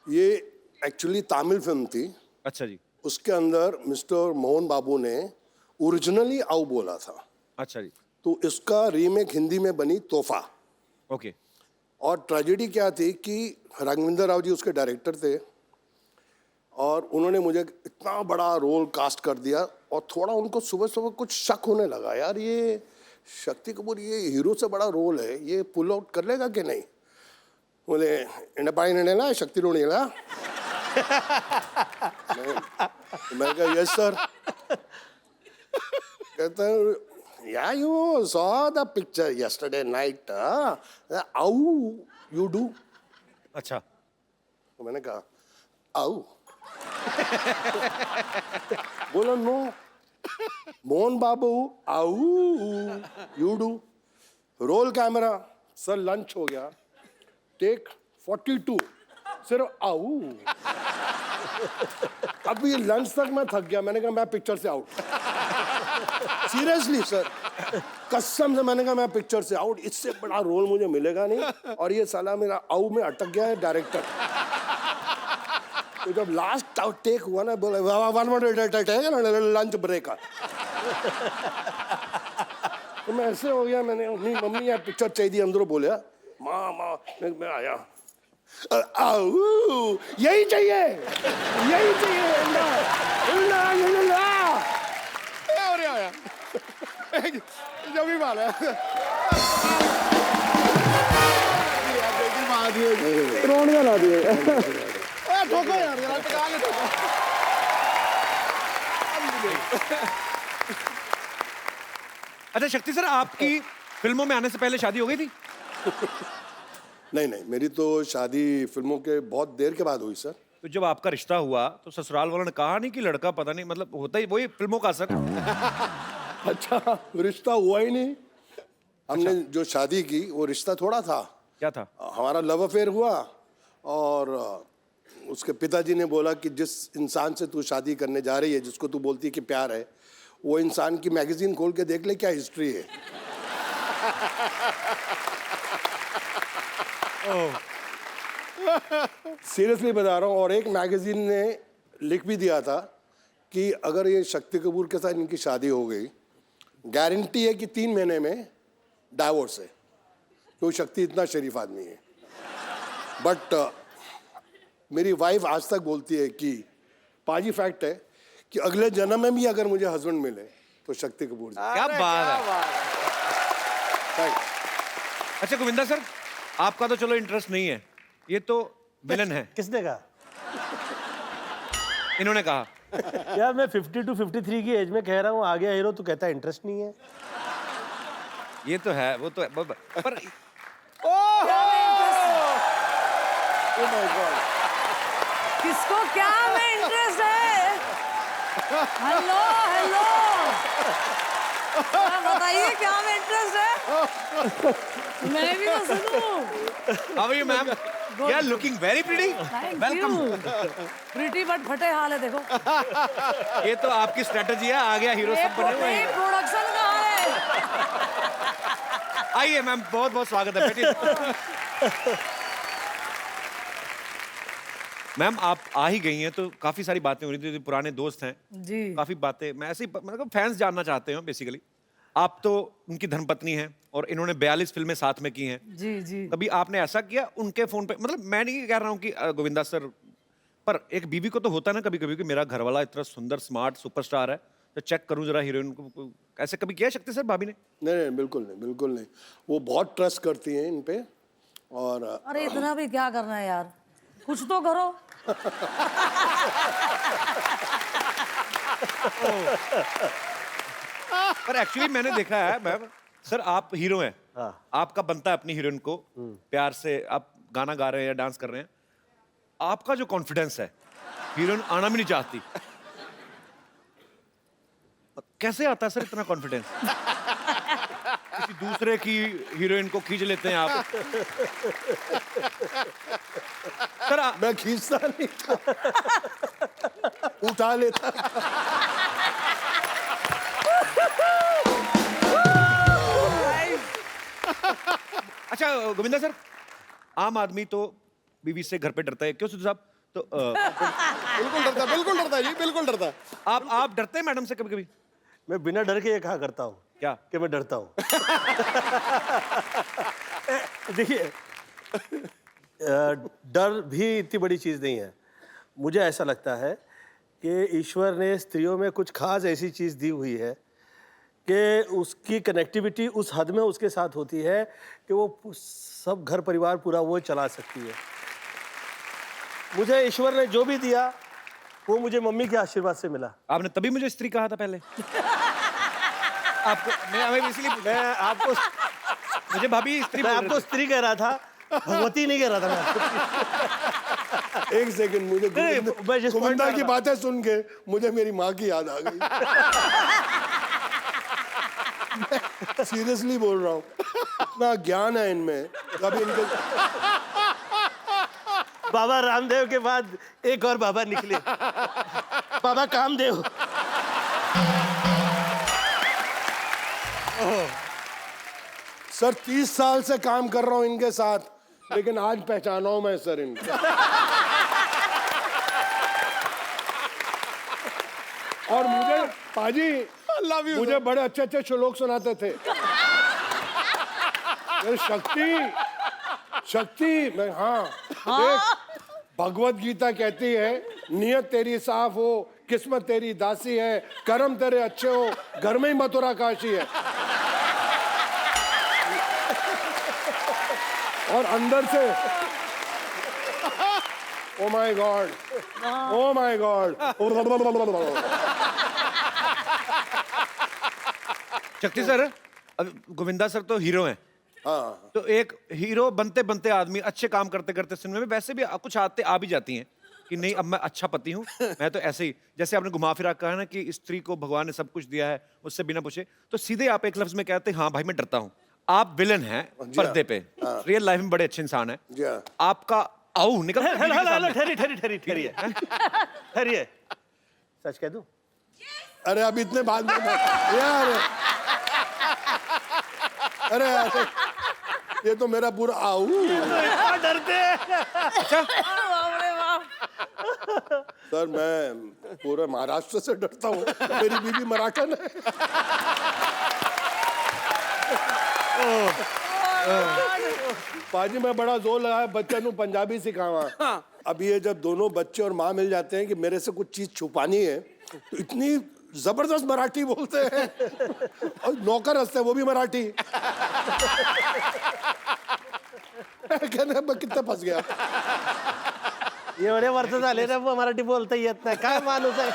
ये एक्चुअली तमिल फिल्म थी। अच्छा जी। उसके अंदर मिस्टर मोहन बाबू ने ओरिजिनली आऊ बोला था। अच्छा जी। तो इसका रीमेक हिंदी में बनी तोहफा। ओके। और ट्रेजेडी क्या थी कि राघवेंद्र राव जी उसके डायरेक्टर थे, और उन्होंने मुझे इतना बड़ा रोल कास्ट कर दिया, और थोड़ा उनको सुबह सुबह कुछ शक होने लगा, यार ये शक्ति कपूर ये हीरो से बड़ा रोल है, ये पुल आउट कर लेगा कि नहीं? बोले इंडपाई नेला शक्ति रोनेला। मैं कहा यस सर। कहता है या you saw the picture yesterday night, आऊ यू डू। अच्छा। तो मैंने कहा आऊ। बोला नो मोहन बाबू आऊ you do. Roll camera, sir lunch हो गया, टेक 42, सिर्फ आऊ। अभी लंच तक मैं थक गया, मैंने कहा मैं पिक्चर से आउट। सीरियसली सर, कसम से मैंने कहा मैं पिक्चर से आउट, इससे बड़ा रोल मुझे मिलेगा नहीं। और ये साला मेरा आऊ में अटक गया है डायरेक्टर। तो जब लास्ट टेक हुआ ना, बोले लंच ब्रेक। तो मैं ऐसे हो गया, मैंने अपनी मम्मी यार पिक्चर चाहिए अंदरों, बोले माँ मैं आया, आऊ यही चाहिए, यही चाहिए। जो भी बात है, रोनिया ला दिए। ठोको यार, टका के ठोको। अच्छा शक्ति सर, आपकी फिल्मों में आने से पहले शादी हो गई थी? नहीं, मेरी तो शादी फिल्मों के बहुत देर के बाद हुई सर। तो जब आपका रिश्ता हुआ तो ससुराल वालों ने कहा नहीं कि लड़का पता नहीं, मतलब होता ही वही फिल्मों का असर? अच्छा, रिश्ता हुआ ही नहीं। हमने जो शादी की वो रिश्ता थोड़ा था। क्या था? हमारा लव अफेयर हुआ, और उसके पिताजी ने बोला कि जिस इंसान से तू शादी करने जा रही है, जिसको तू बोलती है कि प्यार है, वो इंसान की मैगजीन खोल के देख ले क्या हिस्ट्री है। सीरियसली बता रहा हूँ। और एक मैगजीन ने लिख भी दिया था कि अगर ये शक्ति कपूर के साथ इनकी शादी हो गई, गारंटी है कि 3 महीने में डाइवोर्स है, क्योंकि शक्ति इतना शरीफ आदमी है। बट मेरी वाइफ आज तक बोलती है कि पाजी फैक्ट है कि अगले जन्म में भी अगर मुझे हस्बैंड मिले तो शक्ति कपूर जी। क्या बात है। अच्छा गोविंदा सर, आपका तो चलो इंटरेस्ट नहीं है, ये तो विलन है। किसने कहा? इन्होंने कहा। यार मैं 50 to 53 की एज में कह रहा हूँ आ गया हीरो, तो कहता है इंटरेस्ट नहीं है। ये तो है, वो तो है, पर किसको क्या में इंटरेस्ट है? हेलो हेलो, बताइए क्या में इंटरेस्ट है? मैं भी तो सुनूं। How are you ma'am? You are looking very pretty. Welcome. Pretty but फटे हाल है, देखो। ये तो आपकी स्ट्रेटजी है, आ गया हीरो सब बने हुए हैं। प्रोडक्शन कहाँ है? आइए मैम, बहुत बहुत स्वागत है, बैठिए। मैम आप आ ही गई हैं तो काफी सारी बातें हो रही थी, पुराने दोस्त हैं जी। काफी बातें, मैं ऐसे ही मतलब फैंस जानना चाहते हो बेसिकली। आप तो उनकी धर्मपत्नी हैं और इन्होंने 42 फिल्में साथ में की हैं। जी जी। कभी आपने ऐसा किया उनके फोन पे, मतलब मैं नहीं कह रहा हूँ कि गोविंदा सर, पर एक बीवी को तो होता है ना कभी कभी कि मेरा घरवाला इतना सुंदर स्मार्ट सुपरस्टार है, तो चेक करूं जरा हीरोइन को। ऐसे कभी किया शक्ति सर भाभी ने? नहीं, बिल्कुल नहीं, बिल्कुल नहीं। वो बहुत ट्रस्ट करती हैं इन पे। और अरे इतना भी क्या करना है यार, कुछ तो करो। पर एक्चुअली मैंने देखा है मैम, सर आप हीरो हैं, आपका बनता है अपनी हीरोइन को प्यार से, आप गाना गा रहे हैं या डांस कर रहे हैं, आपका जो कॉन्फिडेंस है हीरोइन आना भी नहीं चाहती, कैसे आता है सर इतना कॉन्फिडेंस? किसी दूसरे की हीरोइन को खींच लेते हैं आप। सर मैं खींचता नहीं था, उठा लेता। अच्छा गोविंदा सर, आम आदमी तो बीवी से घर पे डरता है, क्यों सिद्धू साहब? तो बिल्कुल डरता, बिल्कुल डरता जी, बिल्कुल डरता। आप डरते हैं मैडम से कभी कभी? मैं बिना डर के ये कहा करता हूँ क्या कि मैं डरता हूँ। देखिए, डर भी इतनी बड़ी चीज़ नहीं है। मुझे ऐसा लगता है कि ईश्वर ने स्त्रियों में कुछ खास ऐसी चीज़ दी हुई है कि उसकी कनेक्टिविटी उस हद में उसके साथ होती है कि वो सब घर परिवार पूरा वो चला सकती है। मुझे ईश्वर ने जो भी दिया वो मुझे मम्मी के आशीर्वाद से मिला। आपने तभी मुझे स्त्री कहा था पहले? आपको मैं इसलिए मैं आपको मुझे भाभी स्त्री मैं बोल आपको रहे थे। स्त्री कह रहा था, भगवती नहीं कह रहा था मैं। एक सेकंड, मुझे मैं जिस point गोविंदा पे की आ रहा- बातें सुन के मुझे मेरी माँ की याद आ गई। सीरियसली बोल रहा हूँ, इतना ज्ञान है इनमें। कभी इनके बाबा रामदेव के बाद एक और बाबा निकले, बाबा कामदेव। सर 30 साल से काम कर रहा हूँ इनके साथ, लेकिन आज पहचाना हूं मैं सर इनको। और मुझे पाजी मुझे बड़े अच्छे अच्छे श्लोक सुनाते थे। अरे शक्ति मैं, हाँ देख, भगवत गीता कहती है नियत तेरी साफ हो, किस्मत तेरी दासी है, कर्म तेरे अच्छे हो, घर में ही मथुरा काशी है। और अंदर से oh my God, oh my God. शक्ति सर, अब गोविंदा सर तो हीरो हैं, हाँ तो एक हीरो बनते बनते आदमी अच्छे काम करते करते सिनेमा में वैसे भी कुछ आते आ भी जाती हैं कि नहीं अब मैं अच्छा पति हूँ, मैं तो ऐसे ही, जैसे आपने घुमा फिरा कहा ना कि स्त्री को भगवान ने सब कुछ दिया है उससे बिना पूछे, तो सीधे आप एक लफ्ज में कहते हैं हाँ भाई मैं डरता हूँ। आप विलन हैं पर्दे पे, रियल लाइफ में बड़े अच्छे इंसान हैं, जी हाँ। आपका आओ निकल ठहरिए, सच कह दूं? अरे अब इतने बाद में यार, अरे यार, ये तो मेरा पूरा आऊ। डरते हैं। सर मैं पूरे महाराष्ट्र से डरता हूँ, मेरी बीवी मराठन है। पाजी मैं बड़ा जोर लगाया बच्चे को पंजाबी सिखावा। अब ये जब दोनों बच्चे और माँ मिल जाते हैं कि मेरे से कुछ चीज छुपानी है, तो इतनी जबरदस्त मराठी बोलते हैं, और नौकर हंसते हैं वो भी मराठी। कहने मैं कितना फंस गया। एवढे वर्ष झाले ना मराठी बोलता येत नाही काय माणूस आहे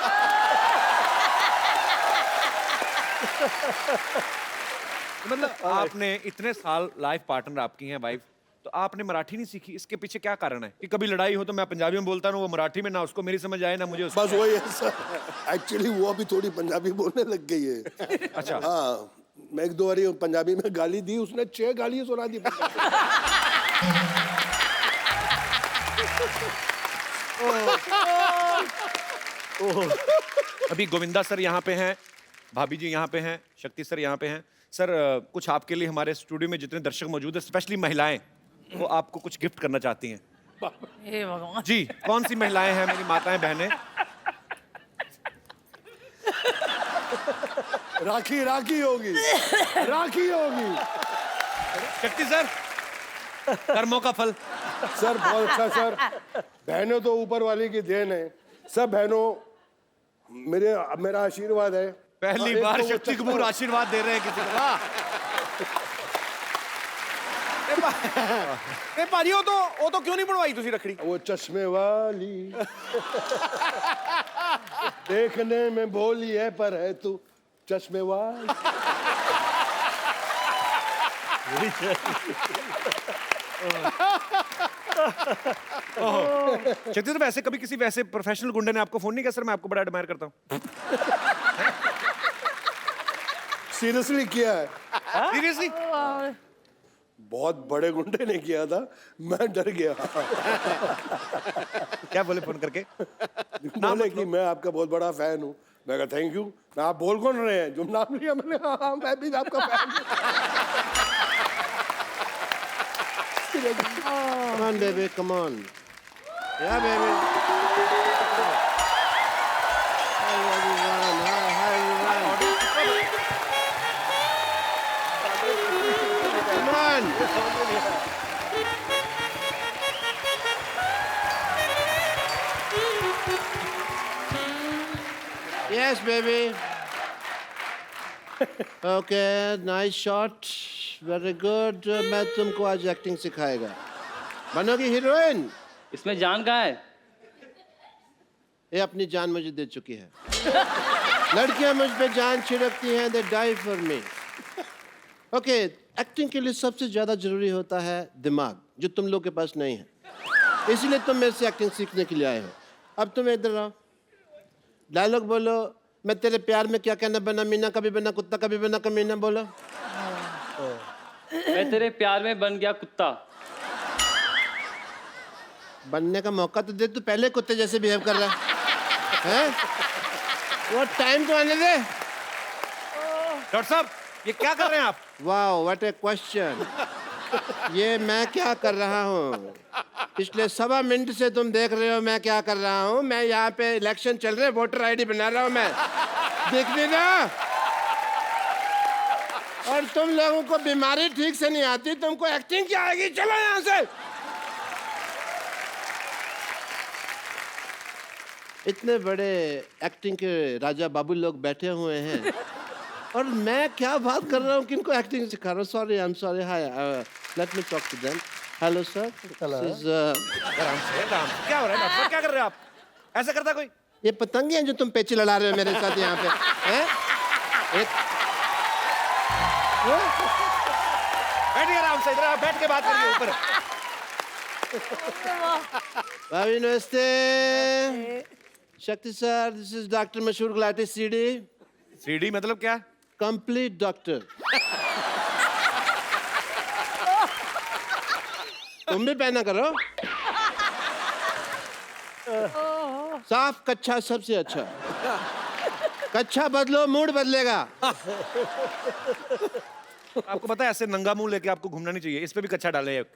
मतलब आपने इतने साल लाइफ पार्टनर आपकी हैं वाइफ, तो आपने मराठी नहीं सीखी, इसके पीछे क्या कारण है कि कभी लड़ाई हो तो मैं पंजाबी में बोलता हूँ, वो मराठी में, ना उसको मेरी समझ आए ना मुझे उसको। बस वही है सर, एक्चुअली वो अभी थोड़ी पंजाबी बोलने लग गई है। अच्छा। हाँ, मैं एक दो बारी पंजाबी में गाली दी, उसने 6 गालियां सुना दी पंजाबी। अभी गोविंदा सर यहाँ पे हैं, भाभी जी यहाँ पे हैं, शक्ति सर यहाँ पे हैं। सर कुछ आपके लिए हमारे स्टूडियो में जितने दर्शक मौजूद हैं, स्पेशली महिलाएं, वो आपको कुछ गिफ्ट करना चाहती हैं। हे भगवान। जी, कौन सी महिलाएं हैं मेरी माताएं बहनें? राखी राखी होगी, राखी होगी। शक्ति सर, कर्मों का फल। सर बहुत अच्छा सर, बहनों तो ऊपर वाले की देन है। सब बहनों मेरा आशीर्वाद है। पहली एक बार तो वो शक्ति कपूर आशीर्वाद दे रहे हैं किसी को। वाह। ए भाजी वो तो क्यों नहीं बनवाई तुसी रखड़ी? वो चश्मे वाली देखने में भोली है पर है तू चश्मे वाली। शक्ति सर, वैसे कभी किसी वैसे प्रोफेशनल गुंडे ने आपको फोन नहीं किया? सर मैं आपको बड़ा एडमायर करता हूँ। सीरियसली किया है, सीरियसली? बहुत बड़े गुंडे ने किया था, मैं डर गया। क्या बोले फोन करके? बोले कि मैं आपका बहुत बड़ा फैन हूँ। मैं कहा थैंक यू। मैं आप बोल कौन रहे हैं? जो नाम लिया मैंने, हाँ मैं भी आपका फैन हूँ। Come on, baby, come on. Yeah, baby. Hi, everyone. Hi, everyone. Come on. Yes, baby. Okay, nice shot. Very good. मैं तुमको आज एक्टिंग सिखाएगा। बनोगी हीरोइन। इसमें जान कहाँ है? ये अपनी जान मुझे दे चुकी है। लड़कियां मुझ पे जान छिड़कती हैं, they die for me. Okay, acting के लिए सबसे ज्यादा जरूरी होता है दिमाग, जो तुम लोग के पास नहीं है। इसलिए तुम मेरे से एक्टिंग सीखने के लिए आए हो। अब तुम इधर आओ, डायलॉग बोलो। मैं तेरे प्यार में क्या कहना बना मीना, कभी बना कुत्ता, कभी बना कमीना। बोलो। मैं तेरे प्यार में बन गया कुत्ता। बनने का मौका तो दे, तू पहले कुत्ते जैसे बिहेव कर रहा है। वो टाइम तो आने दे। डॉक्टर साहब, ये क्या कर रहे हैं आप? Wow, what A question. ये मैं क्या कर रहा हूँ? पिछले 1.25 मिनट से तुम देख रहे हो मैं क्या कर रहा हूँ। मैं यहाँ पे इलेक्शन चल रहे, वोटर आईडी बना रहा हूँ मैं। देखने ना। और तुम लोगों को बीमारी ठीक से नहीं आती, तुमको एक्टिंग क्या आएगी? चलो यहाँ से। इतने बड़े एक्टिंग के राजा बाबू लोग बैठे हुए हैं और मैं क्या बात कर रहा हूँ, किनको एक्टिंग सिखा रहा हूँ। Sorry, I am sorry. Hi, let me talk to them. Hello sir. आराम से, आराम से। क्या हो रहा है डॉक्टर साहब? क्या कर रहे हैं आप? ऐसा करता कोई? ये पतंगे हैं जो तुम पेचे लड़ा रहे हो मेरे साथ यहाँ पे, हैं? बैठिए आराम से, इधर आप बैठ के बात करिए ऊपर। भाभी नमस्ते। शक्ति सर, दिस इज डॉक्टर मशहूर गुलाटी सीडी। सीडी मतलब क्या? Complete doctor. तुम भी पहना करो। साफ कच्छा सबसे अच्छा। कच्छा बदलो, मूड बदलेगा। आपको पता है ऐसे नंगा मुंह लेके आपको घूमना नहीं चाहिए। इस पे भी कच्चा डाले एक।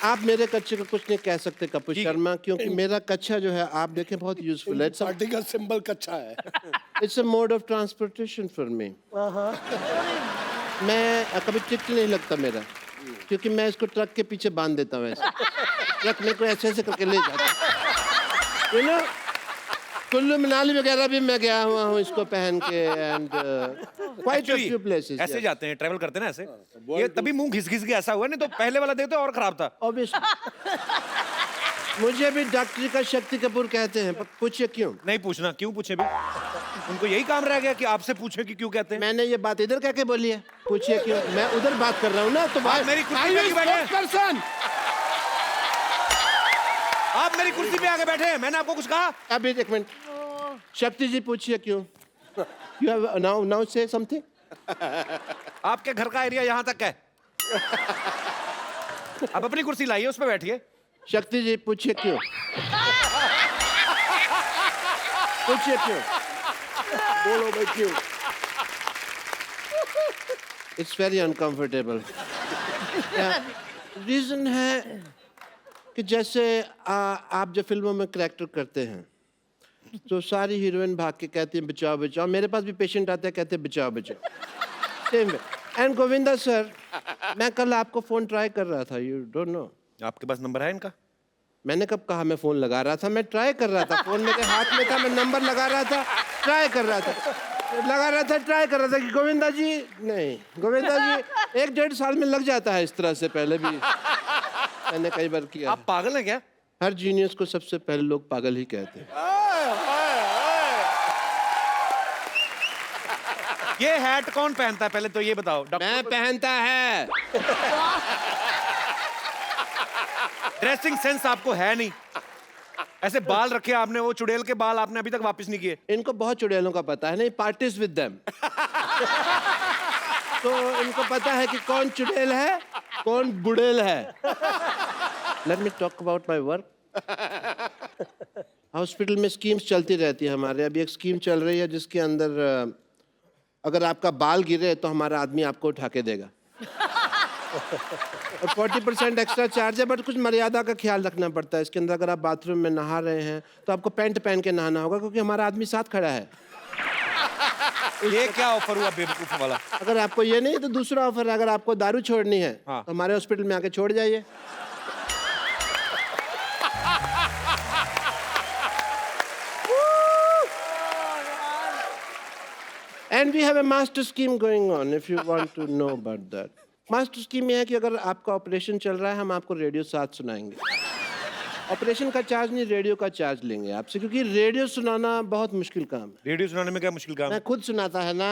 आप मेरे कच्चे को कुछ नहीं कह सकते कपूर शर्मा, क्योंकि मेरा कच्छा जो है आप देखें बहुत यूजफुल है। पार्टी का सिंबल कच्चा है। It's a mode of transportation for me. मैं कभी टिकट नहीं लगता मेरा, क्योंकि मैं इसको ट्रक के पीछे बांध देता हूँ। ऐसे ट्रक में को ऐसे ऐसे करके ले जाता हूँ। कुल्लू मनाली वगैरह भी मैं गया हुआ हूँ इसको पहन के and quite a few places ऐसे जाते हैं, ट्रैवल करते हैं ना ऐसे। ये तभी मुंह घिस घिस के ऐसा हुआ, नहीं तो पहले वाला देखते और खराब था। ऑब्वियसली मुझे भी डॉक्टरी का शक्ति कपूर कहते हैं, पर पूछिए क्यों? नहीं पूछना, क्यों पूछे भी? उनको यही काम रह गया कि आपसे पूछे कि क्यों कहते हैं। मैंने ये बात इधर कह के बोली है, पूछिए क्यों? मैं उधर बात कर रहा हूँ ना, तो आप मेरी कुर्सी पे आके बैठे, पर्सन आप मेरी कुर्सी पे आके बैठे हैं, मैंने आपको कुछ कहा? अभी एक मिनट, शक्ति जी पूछिए क्यों? यू हैव नाउ से समथिंग। आपके घर का एरिया यहाँ तक है। अब अपनी कुर्सी लाइए, उस पर बैठिए। शक्ति जी पूछिए क्यों? पूछिए क्यों? बोलो भाई क्यों? It's very uncomfortable. रीजन है कि जैसे आप जो फिल्मों में करैक्टर करते हैं तो सारी हीरोइन भाग के कहती हैं बचाओ बचाओ, मेरे पास भी पेशेंट आते हैं कहते हैं बचाओ बचाओ। Same way. And Govinda sir, मैं कल आपको फोन ट्राई कर रहा था, यू डोंट नो। आपके पास नंबर है इनका? मैंने कब कहा मैं फोन लगा रहा था? मैं ट्राई कर रहा था, फोन मेरे हाथ में था, मैं नंबर लगा रहा था, ट्राई कर रहा था, ट्राई कर रहा था कि गोविंदा जी, नहीं गोविंदा जी 1-1.5 साल में लग जाता है इस तरह से, पहले भी मैंने कई बार किया। आप पागल हैं क्या? हर जीनियस को सबसे पहले लोग पागल ही कहते हैं। ये हैट कौन पहनता है पहले तो ये बताओ? मैं पहनता है। ड्रेसिंग सेंस आपको है नहीं। ऐसे बाल रखे आपने, वो चुड़ैल के बाल आपने अभी तक वापस नहीं किए। इनको बहुत चुड़ैलों का पता है, नहीं पार्टीज विद देम। तो इनको पता है कि कौन चुड़ैल है कौन बुड़ैल है। Late me talk about my work. Hospital में स्कीम्स चलती रहती है हमारे। अभी एक स्कीम चल रही है जिसके अंदर अगर आपका बाल गिरे तो हमारा आदमी आपको उठा के देगा। और 40% एक्स्ट्रा चार्ज है, बट कुछ मर्यादा का ख्याल रखना पड़ता है। इसके अंदर अगर आप बाथरूम में नहा रहे हैं तो आपको पैंट पहन के नहाना होगा, क्योंकि हमारा आदमी साथ खड़ा है। ये क्या ऑफर हुआ बेवकूफ वाला? अगर आपको ये नहीं तो दूसरा ऑफर है, अगर आपको दारू छोड़नी है हाँ। तो हमारे हॉस्पिटल में आके छोड़ जाइए। And we have a master scheme going on if you want to know about that. Master scheme ये है कि अगर आपका ऑपरेशन चल रहा है हम आपको रेडियो साथ सुनाएंगे। ऑपरेशन का चार्ज नहीं, रेडियो का चार्ज लेंगे आपसे, क्योंकि रेडियो सुनाना बहुत मुश्किल काम है। रेडियो सुनाने में क्या मुश्किल काम? मैं खुद सुनाता है ना।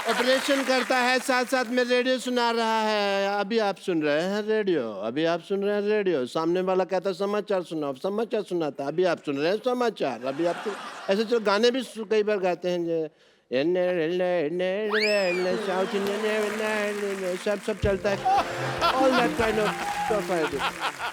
ऑपरेशन करता है साथ साथ में रेडियो सुना रहा है। अभी आप सुन रहे हैं रेडियो, अभी आप सुन रहे हैं रेडियो। सामने वाला कहता है समाचार सुनाओ, समाचार सुनाता, अभी आप सुन रहे हैं समाचार, अभी आप ऐसे जो गाने भी कई बार गाते हैं जो साउथ इंडियन सब चलता है। All that kind of stuff I do.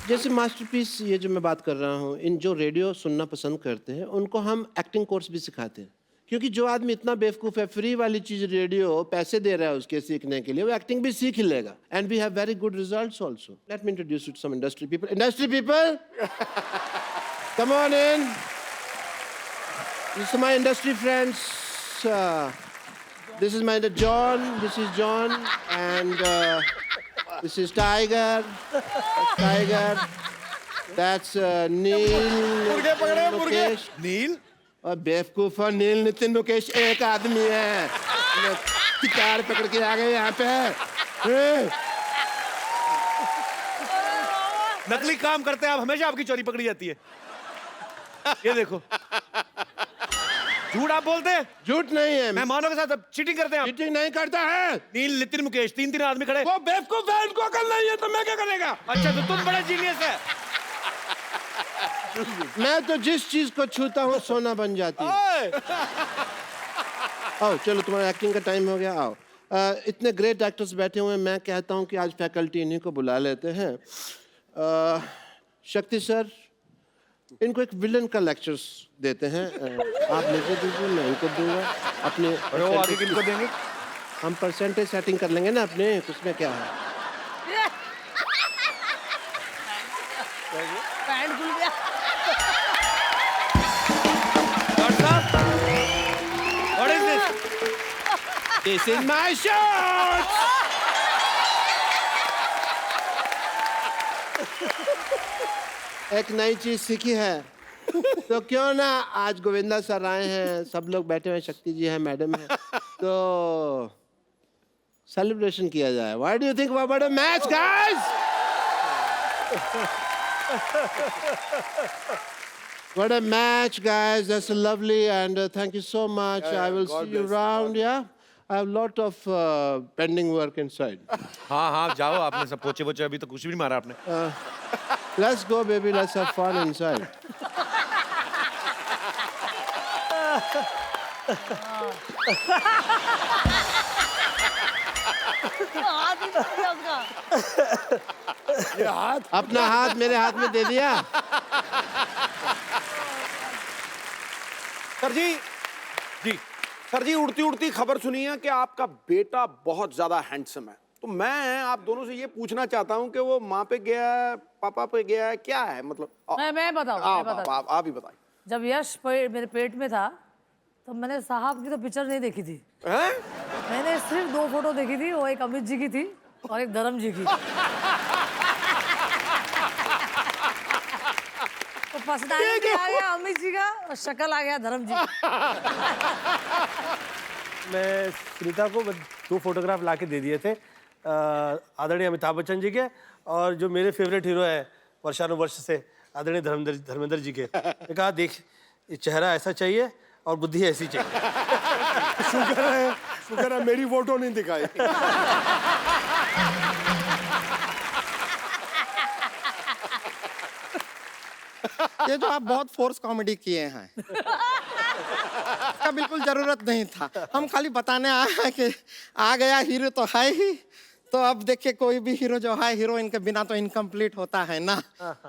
जैसे मास्टरपीस ये जो मैं बात कर रहा हूँ, इन जो रेडियो सुनना पसंद करते हैं उनको हम एक्टिंग कोर्स भी सिखाते हैं, क्योंकि जो आदमी इतना बेवकूफ़ है, फ्री वाली चीज़ रेडियो पैसे दे रहा है उसके सीखने के लिए, वो एक्टिंग भी सीख ही लेगा। And we have very good results also. Let me introduce you to some industry people. Industry people, come on in. This is my industry friends. This is my John. This is John, and this is Tiger. That's Tiger. That's Neil. Mukesh. नील? और बेवकूफ और नील नितिन मुकेश एक आदमी है। Guitar पकड़ के आ गए यहाँ पे। नकली काम करते हैं आप, हमेशा आपकी चोरी पकड़ी जाती है। ये देखो, झूठ आप बोलते हैं। झूठ नहीं है, मेहमानों के साथ चीटिंग करते हैं आप। चीटिंग नहीं करता है। नील, नितिन, मुकेश, 3 आदमी खड़े। वो बेवकूफ है, इनको अकल नहीं है तो मैं क्या करेगा? अच्छा, तो तुम बड़े जीनियस है। मैं तो जिस चीज को छूता हूँ सोना बन जाती है। आओ चलो, तुम्हारा एक्टिंग का टाइम हो गया, आओ। इतने ग्रेट एक्टर्स बैठे हुए हैं, मैं कहता हूँ कि आज फैकल्टी इन्हीं को बुला लेते हैं। शक्ति सर, इनको एक विलन का लेक्चर्स देते हैं। आप मुझे दीजिए, मैं इनको दूंगा। अपने वो आगे किनको देंगे? हम परसेंटेज सेटिंग कर लेंगे ना अपने, उसमें क्या है। पैंट खुल गया। What is this? This is my shirt. एक नई चीज सीखी है, तो क्यों ना आज गोविंदा सर आए हैं, सब लोग बैठे हुए, शक्ति जी हैं, मैडम है, तो सेलिब्रेशन किया जाए. What do you think about a match, guys? What a match, guys. That's lovely, and thank you so much. I will God see you bless. around. Yeah, I have a lot of pending work inside. हाँ हाँ जाओ, आपने सब पोचे पोचे अभी तो कुछ भी नहीं मारा आपने. Let's go, baby. Let's have fun inside. हाथ ही टूट गया उसका। ये हाथ अपना हाथ मेरे हाथ में दे दिया. सर जी, सर जी, उड़ती उड़ती खबर सुनी है कि आपका बेटा बहुत ज्यादा हैंडसम है. तो मैं आप दोनों से ये पूछना चाहता हूँ कि वो माँ पे गया है, पापा पे गया है, क्या है मतलब? मैं बताऊँ आप ही बताइए. जब यश मेरे पेट में था तो मैंने साहब की तो पिक्चर नहीं देखी थी. हैं? मैंने सिर्फ 2 फोटो देखी थी, वो एक अमित जी की थी और एक धर्म जी की. तो पर्सनालिटी आ गया अमित जी का और शक्ल आ गया धर्म जी. मैं सुनीता को 2 फोटोग्राफ ला के दे दिए थे, आदरणीय अमिताभ बच्चन जी के और जो मेरे फेवरेट हीरो है वर्षानुवर्ष से आदरणीय धर्मेंद्र जी के. मैं कहा देख, ये चेहरा ऐसा चाहिए और बुद्धि ऐसी चाहिए. शुक्र है मेरी फोटो नहीं दिखाई. ये जो आप बहुत फोर्स कॉमेडी किए हैं इसका बिल्कुल जरूरत नहीं था. हम खाली बताने आए हैं कि आ गया हीरो तो है ही. तो अब देखिए कोई भी हीरो जो है हीरोइन के बिना तो इनकम्प्लीट होता है ना.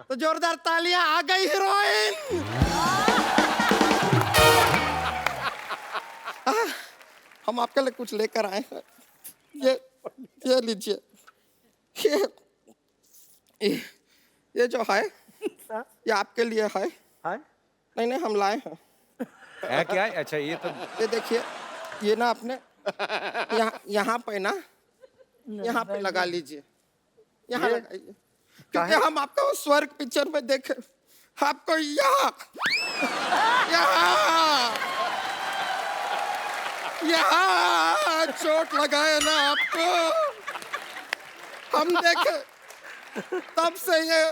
तो जोरदार तालियां, आ गई हीरोइन. हम आपके लिए कुछ लेकर आए हैं. ये लीजिए. ये जो है ये आपके लिए है. नहीं हम लाए हैं. है क्या है? अच्छा ये तो ये देखिए, ये ना आपने यहाँ पे ना, यहाँ पे लगा लीजिए. यहाँ लगाइए क्योंकि हम आपको स्वर्ग पिक्चर में देखे आपको यहाँ चोट लगाए ना आपको. हम देखे तब से ये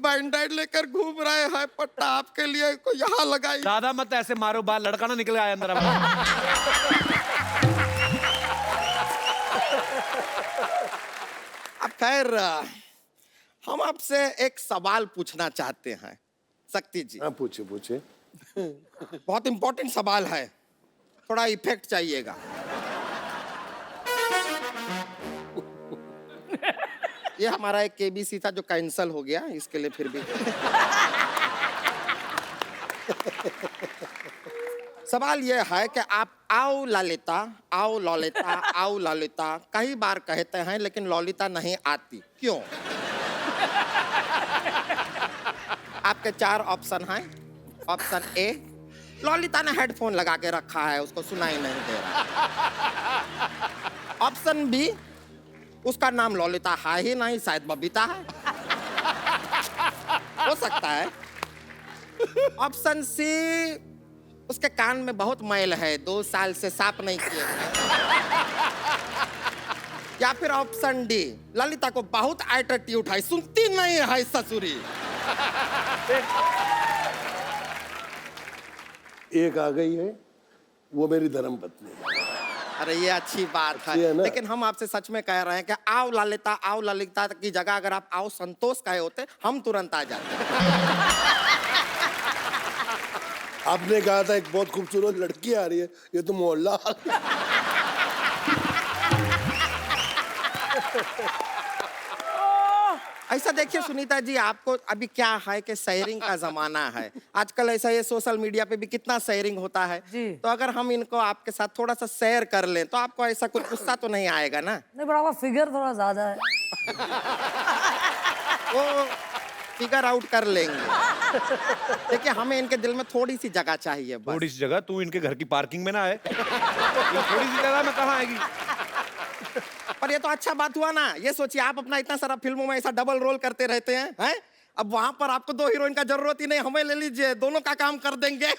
बैंडेड लेकर घूम रहे हैं. पट्टा आपके लिए को यहाँ लगाई. ज्यादा मत ऐसे मारो, बाल लड़का ना निकल आए अंदर. अब खैर हम आपसे एक सवाल पूछना चाहते हैं शक्ति जी. हाँ पूछे. बहुत इंपॉर्टेंट सवाल है, थोड़ा इफेक्ट चाहिएगा. ये हमारा एक केबीसी था जो कैंसिल हो गया, इसके लिए फिर भी सवाल ये है कि आप आओ ललिता, आओ ललिता, आओ ललिता कई बार कहते हैं लेकिन ललिता नहीं आती, क्यों? आपके 4 ऑप्शन हैं. ऑप्शन ए, ललिता ने हेडफोन लगा के रखा है, उसको सुनाई नहीं दे रहा. ऑप्शन बी, उसका नाम ललिता है ही नहीं, शायद बबीता है, हो सकता है. ऑप्शन सी, उसके कान में बहुत मैल है, 2 साल से साफ नहीं किए. या फिर ऑप्शन डी, ललिता को बहुत एटीट्यूड है, सुनती नहीं है ससुरी. एक आ गई है, वो मेरी धर्म पत्नी है. अरे ये अच्छी बात अच्छी है है, ना? लेकिन हम आपसे सच में कह रहे हैं कि आओ ललिता की जगह अगर आप आओ संतोष कहे होते हम तुरंत आ जाते. आपने कहा था एक बहुत खूबसूरत लड़की आ रही है, ये तो मोहल्ला. ऐसा देखिए सुनीता जी, आपको अभी क्या है कि शेयरिंग का जमाना है आजकल. ऐसा ये सोशल मीडिया पे भी कितना शेयरिंग होता है. जी. तो अगर हम इनको आपके साथ थोड़ा सा शेयर कर लें तो आपको ऐसा कुछ गुस्सा तो नहीं आएगा ना? नहीं, बड़ा फिगर थोड़ा ज्यादा है. वो फिगर आउट कर लेंगे. देखिए हमें इनके दिल में थोड़ी सी जगह चाहिए बस. थोड़ी सी जगह, तू इनके घर की पार्किंग में ना आए. थोड़ी सी जगह में कहाँ आएगी? पर ये तो अच्छा बात हुआ ना. ये सोचिए आप अपना इतना सारा फिल्मों में ऐसा डबल रोल करते रहते हैं, अब वहां पर आपको 2 हीरोइन का जरूरत ही नहीं, हमें ले लीजिए, दोनों का काम कर देंगे।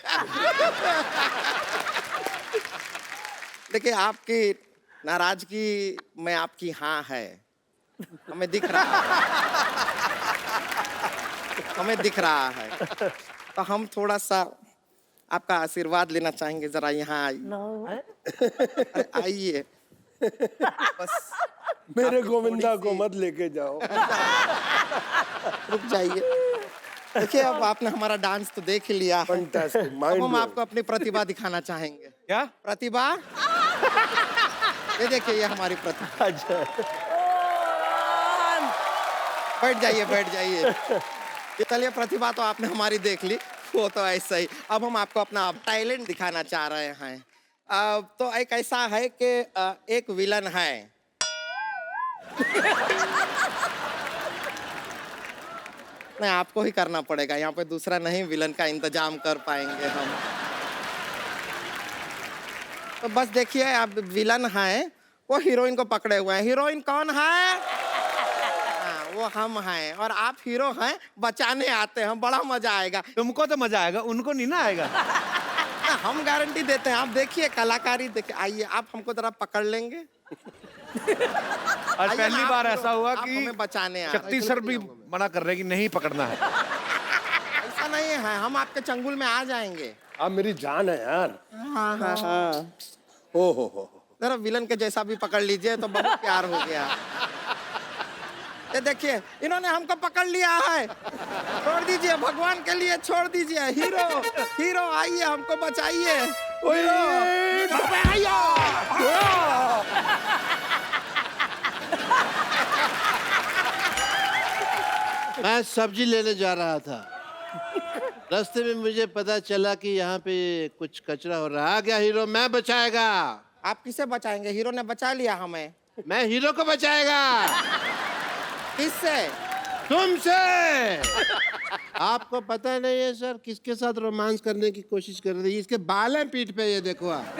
देखिए आपकी नाराजगी में आपकी हाँ है, हमें दिख रहा है, हमें दिख रहा है। तो हम थोड़ा सा आपका आशीर्वाद लेना चाहेंगे, जरा यहाँ आइए। अरे आइए बस, मेरे आपकी गोविंदा थोड़ी को सी- मत लेके जाओ। रुक जाइए। देखिए अब आपने हमारा डांस तो देख ही लिया है। फैंटास्टिक, अब माइंड हम आपको अपनी प्रतिभा दिखाना चाहेंगे। क्या? प्रतिभा, ये देखिए, ये हमारी प्रतिभा। अच्छा, बैठ जाइए, बैठ जाइए। ये चलिए, प्रतिभा तो आपने हमारी देख ली, वो तो ऐसा ही। अब हम आपको अपना टैलेंट दिखाना चाह रहे हैं। तो एक ऐसा है कि एक विलन है। नहीं, आपको ही करना पड़ेगा, यहाँ पे दूसरा नहीं विलन का इंतजाम कर पाएंगे हम। तो बस देखिए, आप विलन हैं, वो हीरोइन को पकड़े हुए हैं। हीरोइन कौन है? हाँ, वो हम हैं, और आप हीरो हैं, बचाने आते हैं, बड़ा मजा आएगा। तुमको तो मजा आएगा, उनको नहीं ना आएगा। ना, हम गारंटी देते हैं। आप देखिए कलाकारी, देखिए, आइए आप हमको जरा पकड़ लेंगे। आज आइए पहली ना, बार आप ऐसा हुआ आप कि हमें बचाने आ रहे हैं। शक्ति सर भी मना कर रहे हैं कि नहीं पकड़ना है। ऐसा नहीं है, हम आपके चंगुल में आ जाएंगे। आप मेरी जान है यार। हाँ हाँ हाँ, ओ हो। जरा विलन के जैसा भी पकड़ लीजिए तो बहुत प्यार हो गया। ये देखिए, इन्होंने हमको पकड़ लिया है। छोड़ दीजिए, भगवान के लिए छोड़ दीजिए। हीरो, हीरो आइए, हमको बचाइए। हीरो, मैं सब्जी लेने जा रहा था, रास्ते में मुझे पता चला कि यहाँ पे कुछ कचरा हो रहा है। आ गया हीरो, मैं बचाएगा। आप किसे बचाएंगे? हीरो ने बचा लिया हमें। मैं हीरो को बचाएगा। किससे? तुमसे। आपको पता नहीं है सर, किसके साथ रोमांस करने की कोशिश कर रही है? इसके बाल हैं पीठ पे, ये देखो आप।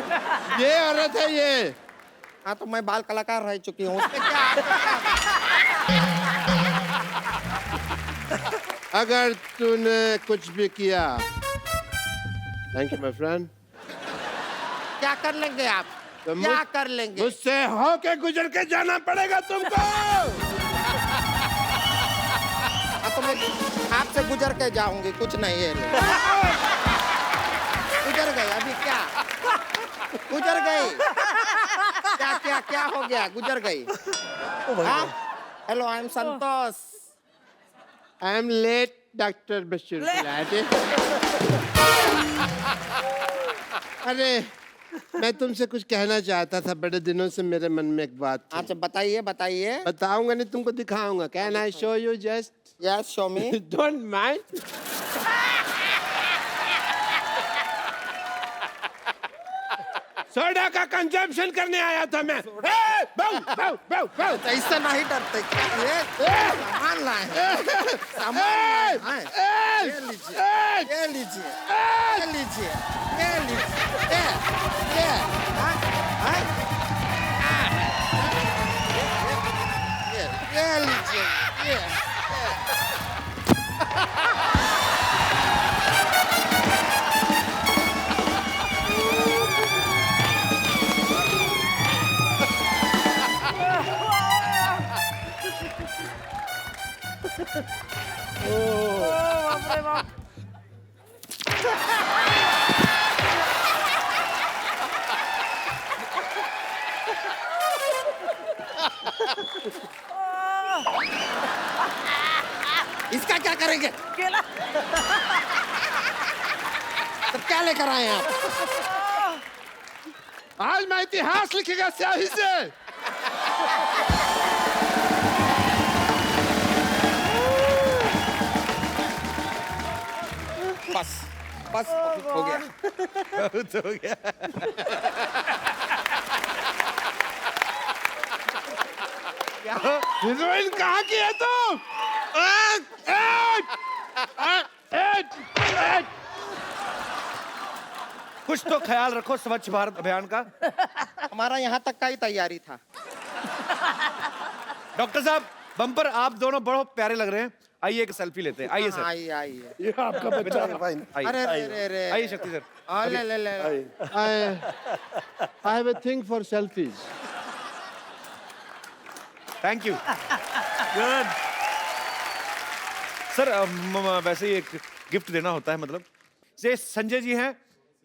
ये औरत है ये। हाँ, तो मैं बाल कलाकार रह चुकी हूँ, उसमें क्या आपको अगर तूने कुछ भी किया, थैंक यू माय फ्रेंड, क्या कर लेंगे आप? तो क्या कर लेंगे? मुझसे होके गुजर के जाना पड़ेगा तुमको। हाँ, तो मैं आपसे गुजर के जाऊंगी, कुछ नहीं है। गुजर गई अभी, क्या गुजर गई? क्या क्या क्या हो गया? गुजर गई। हाँ? Hello, I am Santosh. I am late doctor Bashir Gulati. अरे, मैं तुमसे कुछ कहना चाहता था, बड़े दिनों से मेरे मन में एक बात थी। अच्छा, बताइए बताइए। बताऊंगा नहीं, तुमको दिखाऊंगा। Can I show you just? Yes, show me. Don't mind. Soda का कंजम्पशन करने आया था मैं। बाऊ, बाऊ, बाऊ, बाऊ। ऐसा नहीं डरते क्या? ये सामान लाए हैं। सामान लाए हैं। ये लीजिए, ये लीजिए, ये लीजिए, ये लीजिए, ये, हाँ, हाँ, ये लीजिए, ये। इसका क्या करेंगे? केला। तो क्या लेकर आए हैं आप? आज मैं इतिहास लिखेगा स्याही से। बस बस, बहुत हो गया। बहुत हो गया। हीरोइन कहाँ की है तुम? कुछ तो ख्याल रखो स्वच्छ भारत अभियान का। हमारा यहाँ तक का ही तैयारी था। डॉक्टर साहब, बम्पर आप दोनों बहुत प्यारे लग रहे हैं। आइए एक सेल्फी लेते हैं, आइए सर, आइए आइए ये आपका बच्चा है भाई। आइए अरे अरे अरे अरे आइए शक्ति सर। ले ले ले I have a thing for selfies. Thank you good. Sir. वैसे ही एक गिफ्ट देना होता है, मतलब ये संजय जी हैं,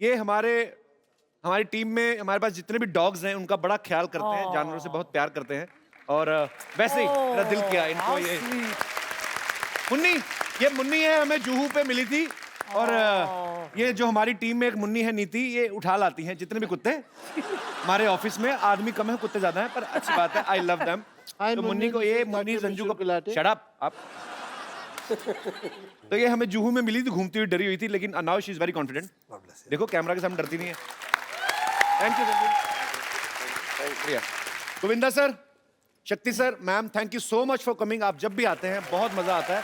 ये हमारी टीम में हमारे पास जितने भी डॉग्स हैं उनका बड़ा ख्याल करते हैं, जानवरों से बहुत प्यार करते हैं, और वैसे ही मेरा दिल किया इनको ये मुन्नी, ये मुन्नी है, हमें जुहू पे मिली थी, और ये जो हमारी टीम में एक मुन्नी है नीति, ये उठा लाती हैं जितने भी कुत्ते हमारे ऑफिस में, आदमी कम है कुत्ते ज्यादा हैं, पर अच्छी बात है, आई लव देम। Hi, तो मुन्नी को ये मुन्नी संजू को Chocolate. शट अप आप। तो ये हमें जुहू में मिली थी, घूमती हुई डरी हुई थी, लेकिन now she is very confident. देखो कैमरा के सामने डरती नहीं है। Thank you Sanju. Govinda sir, Shakti sir, ma'am, thank you so much for coming. आप जब भी आते हैं बहुत मजा आता है।